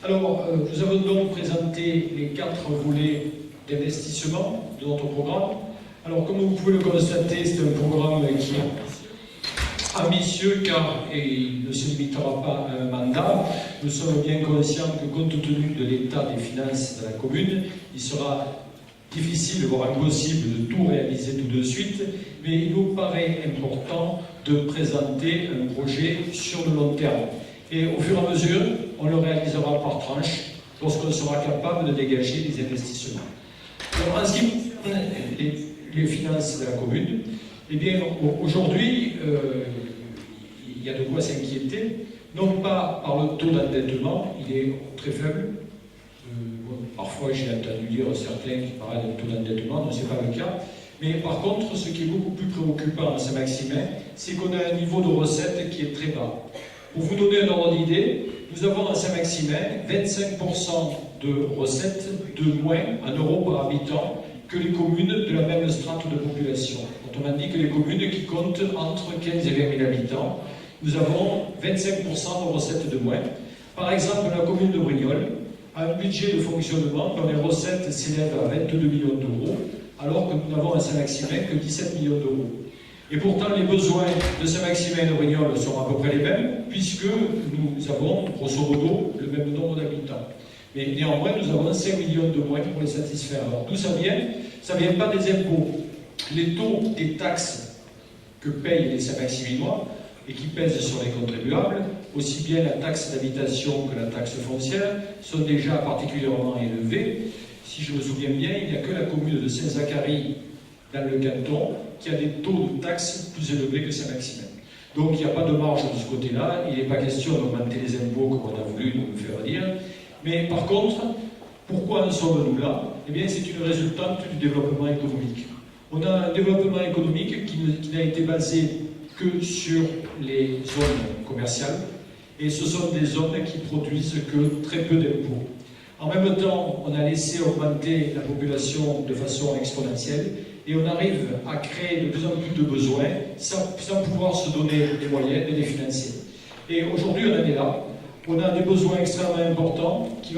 Alors, nous avons donc présenté les 4 volets d'investissement de notre programme. Alors, comme vous pouvez le constater, c'est un programme qui est ambitieux car il ne se limitera pas à un mandat. Nous sommes bien conscients que compte tenu de l'état des finances de la commune, il sera difficile, voire impossible de tout réaliser tout de suite, mais il nous paraît important de présenter un projet sur le long terme. Et au fur et à mesure, on le réalisera par tranche lorsqu'on sera capable de dégager des investissements. Alors, en ce qui concerne les finances de la commune, eh bien, aujourd'hui, il y a de quoi s'inquiéter, non pas par le taux d'endettement, il est très faible. Parfois, j'ai entendu dire certains qui parlent d'un taux d'endettement, non, ce n'est pas le cas. Mais par contre, ce qui est beaucoup plus préoccupant à Saint-Maximin, c'est qu'on a un niveau de recette qui est très bas. Pour vous donner un ordre d'idée, nous avons à Saint-Maximin 25% de recettes de moins en euros par habitant que les communes de la même strate de population. Autrement dit que les communes qui comptent entre 15 et 20 000 habitants, nous avons 25% de recettes de moins. Par exemple, la commune de Brignoles a un budget de fonctionnement dont les recettes s'élèvent à 22 millions d'euros, alors que nous n'avons à Saint-Maximin que 17 millions d'euros. Et pourtant, les besoins de Saint-Maximin et de Brignoles sont à peu près les mêmes, puisque nous avons, grosso modo, le même nombre d'habitants. Mais néanmoins, nous avons 5 millions de moins pour les satisfaire. Alors, d'où ça vient? Ça ne vient pas des impôts. Les taux des taxes que payent les Saint-Maximinois et qui pèsent sur les contribuables, aussi bien la taxe d'habitation que la taxe foncière, sont déjà particulièrement élevés. Si je me souviens bien, il n'y a que la commune de Saint-Zacharie, dans le canton, qui a des taux de taxes plus élevés que Saint-Maximin. Donc il n'y a pas de marge de ce côté-là, il n'est pas question d'augmenter les impôts comme on a voulu nous faire dire. Mais par contre, pourquoi en sommes-nous là? Eh bien, c'est une résultante du développement économique. On a un développement économique qui n'a été basé que sur les zones commerciales, et ce sont des zones qui produisent que très peu d'impôts. En même temps, on a laissé augmenter la population de façon exponentielle, et on arrive à créer de plus en plus de besoins sans pouvoir se donner les moyens de les financer. Et aujourd'hui, on en est là. On a des besoins extrêmement importants auxquels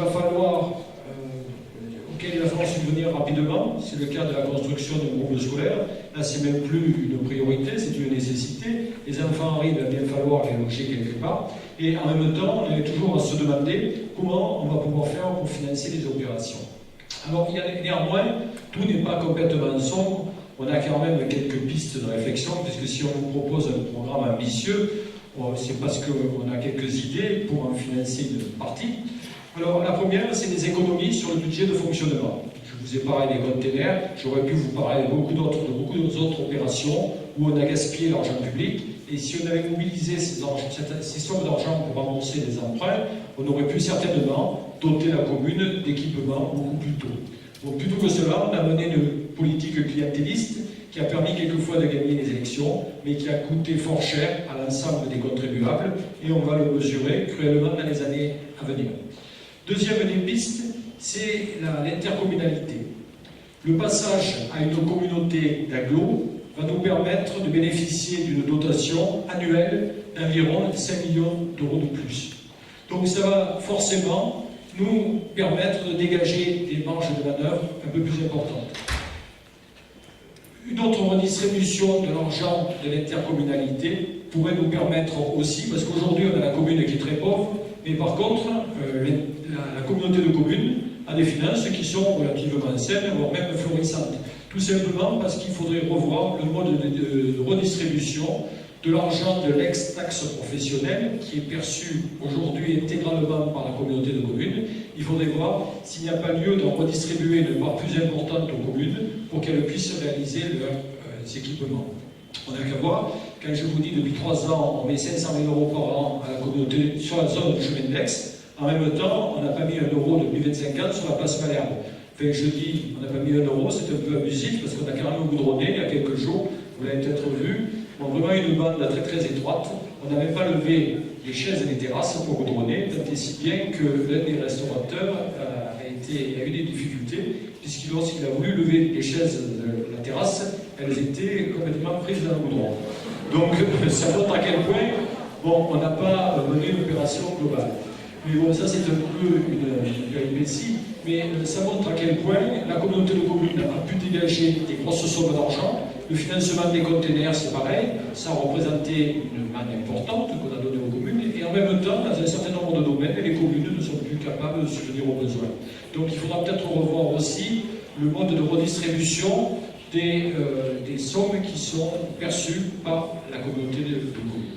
il va falloir subvenir rapidement. C'est le cas de la construction d'un groupe scolaire. Là, c'est même plus une priorité, c'est une nécessité. Les enfants arrivent, il va bien falloir les loger quelque part. Et en même temps, on est toujours à se demander comment on va pouvoir faire pour financer les opérations. Alors, néanmoins, tout n'est pas complètement sombre. On a quand même quelques pistes de réflexion, puisque si on vous propose un programme ambitieux, c'est parce qu'on a quelques idées pour en financer une partie. Alors, la première, c'est des économies sur le budget de fonctionnement. Je vous ai parlé des containers, j'aurais pu vous parler de beaucoup d'autres opérations où on a gaspillé l'argent public. Et si on avait mobilisé ces sommes d'argent pour rembourser des emprunts, on aurait pu certainement doter la commune d'équipements beaucoup plus tôt. Donc, plutôt que cela, on a mené une politique clientéliste qui a permis quelquefois de gagner les élections, mais qui a coûté fort cher à l'ensemble des contribuables, et on va le mesurer cruellement dans les années à venir. Deuxième des pistes, c'est l'intercommunalité. Le passage à une communauté d'agglos va nous permettre de bénéficier d'une dotation annuelle d'environ 5 millions d'euros de plus. Donc ça va forcément nous permettre de dégager des marges de manœuvre un peu plus importantes. Une autre redistribution de l'argent de l'intercommunalité pourrait nous permettre aussi, parce qu'aujourd'hui on a la commune qui est très pauvre, mais par contre la communauté de communes a des finances qui sont relativement saines, voire même florissantes. Tout simplement parce qu'il faudrait revoir le mode de redistribution de l'argent de l'ex-taxe professionnelle qui est perçu aujourd'hui intégralement par la communauté de communes. Il faudrait voir s'il n'y a pas lieu d'en redistribuer une part plus importante aux communes pour qu'elles puissent réaliser leurs équipements. On n'a qu'à voir, quand je vous dis depuis 3 ans, on met 500 000 euros par an à la communauté sur la zone du chemin d'Aix, en même temps, on n'a pas mis 1 euro depuis 25 ans sur la place Malherbe. Enfin, je dis, on n'a pas mis 1 euro, c'est un peu abusif parce qu'on a carrément goudronné il y a quelques jours, vous l'avez peut-être vu, bon, vraiment une bande très très étroite. On n'avait pas levé les chaises et les terrasses pour goudronner, tant et si bien que l'un des restaurateurs a eu des difficultés, puisqu'il lorsqu'il a voulu lever les chaises de la terrasse, elles étaient complètement prises dans le goudron. Donc ça montre à quel point bon, on n'a pas mené l'opération globale. Mais bon, ça c'est un peu une péripétie, mais ça montre à quel point la communauté de communes a pu dégager des grosses sommes d'argent. Le financement des containers, c'est pareil, ça a représenté une manne importante qu'on a donnée aux communes, et en même temps, dans un certain nombre de domaines, les communes ne sont plus capables de subvenir aux besoins. Donc il faudra peut-être revoir aussi le mode de redistribution des sommes qui sont perçues par la communauté de communes.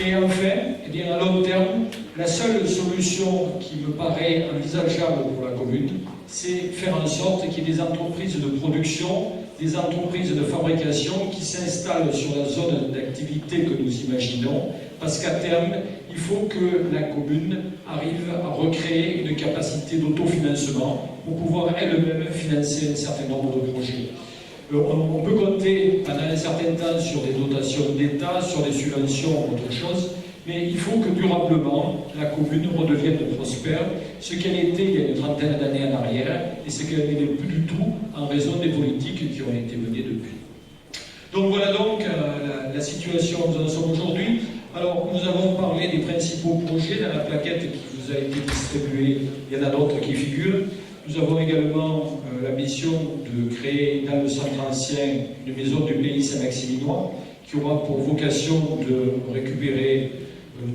Et enfin, eh bien, à long terme, la seule solution qui me paraît envisageable pour la commune, c'est faire en sorte qu'il y ait des entreprises de production, des entreprises de fabrication qui s'installent sur la zone d'activité que nous imaginons, parce qu'à terme, il faut que la commune arrive à recréer une capacité d'autofinancement pour pouvoir elle-même financer un certain nombre de projets. On peut compter pendant un certain temps sur des dotations d'État, sur des subventions ou autre chose, mais il faut que durablement la commune redevienne prospère, ce qu'elle était il y a une trentaine d'années en arrière, et ce qu'elle n'est plus du tout en raison des politiques qui ont été menées depuis. Donc voilà donc la situation où nous en sommes aujourd'hui. Alors nous avons parlé des principaux projets dans la plaquette qui vous a été distribuée, il y en a d'autres qui figurent. Nous avons également la mission de créer dans le centre ancien une maison du pays saint-maximinois qui aura pour vocation de récupérer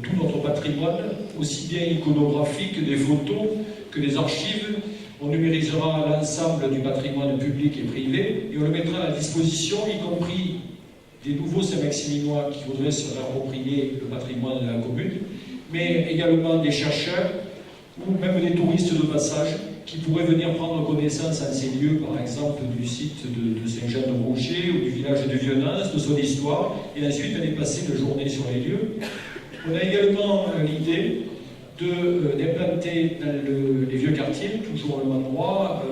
tout notre patrimoine, aussi bien iconographique, des photos que des archives. On numérisera l'ensemble du patrimoine public et privé et on le mettra à la disposition, y compris des nouveaux saint-maximinois qui voudraient se réapproprier le patrimoine de la commune, mais également des chercheurs ou même des touristes de passage qui pourraient venir prendre connaissance en ces lieux, par exemple du site de Saint-Jean-de-Rouget ou du village de Vionnance, de son histoire, et ensuite aller passer une journée sur les lieux. On a également l'idée d'implanter dans les vieux quartiers, toujours au même endroit,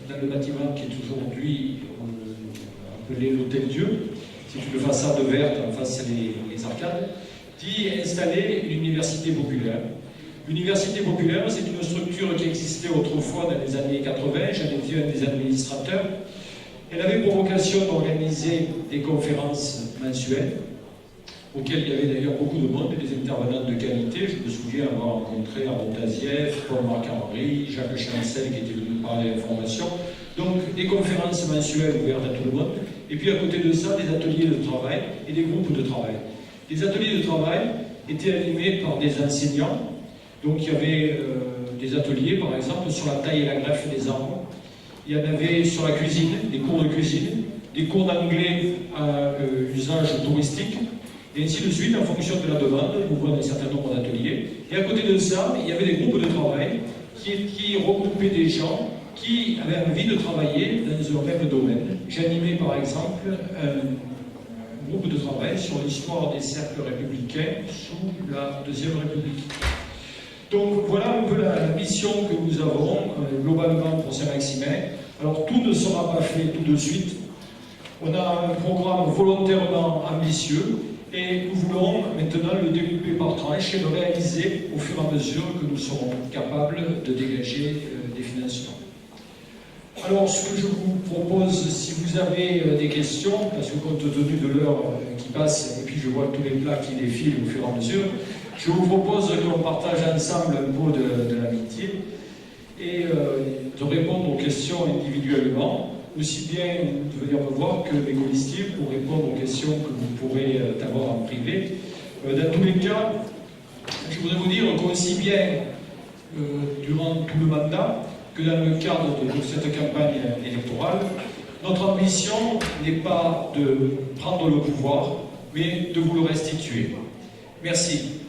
dans le bâtiment qui est aujourd'hui appelé l'Hôtel-Dieu, c'est une façade verte en face des arcades, d'y installer une université populaire. L'université populaire, c'est une structure qui existait autrefois dans les années 80, j'en étais un des administrateurs. Elle avait pour vocation d'organiser des conférences mensuelles, auxquelles il y avait d'ailleurs beaucoup de monde, des intervenants de qualité. Je me souviens avoir rencontré Arnaud Tazieff, Paul-Marc Henry, Jacques Chancel qui était venu parler d'information. Donc des conférences mensuelles ouvertes à tout le monde. Et puis à côté de ça, des ateliers de travail et des groupes de travail. Les ateliers de travail étaient animés par des enseignants. Donc il y avait des ateliers, par exemple, sur la taille et la greffe des arbres. Il y en avait sur la cuisine, des cours de cuisine, des cours d'anglais à usage touristique, et ainsi de suite, en fonction de la demande, nous voyons un certain nombre d'ateliers. Et à côté de ça, il y avait des groupes de travail qui regroupaient des gens qui avaient envie de travailler dans un même domaine. J'animais par exemple un groupe de travail sur l'histoire des cercles républicains sous la Deuxième République. Donc voilà un peu la mission que nous avons globalement pour Saint-Maximin. Alors tout ne sera pas fait tout de suite. On a un programme volontairement ambitieux et nous voulons maintenant le découper par tranches et le réaliser au fur et à mesure que nous serons capables de dégager des financements. Alors, ce que je vous propose, si vous avez des questions, parce que compte tenu de l'heure qui passe, et puis je vois tous les plats qui défilent au fur et à mesure, je vous propose qu'on partage ensemble un pot de l'amitié et de répondre aux questions individuellement, aussi bien de venir me voir que mes colistiers pour répondre aux questions que vous pourrez avoir en privé. Dans tous les cas, je voudrais vous dire qu'aussi bien durant tout le mandat que dans le cadre de cette campagne électorale, notre ambition n'est pas de prendre le pouvoir, mais de vous le restituer. Merci.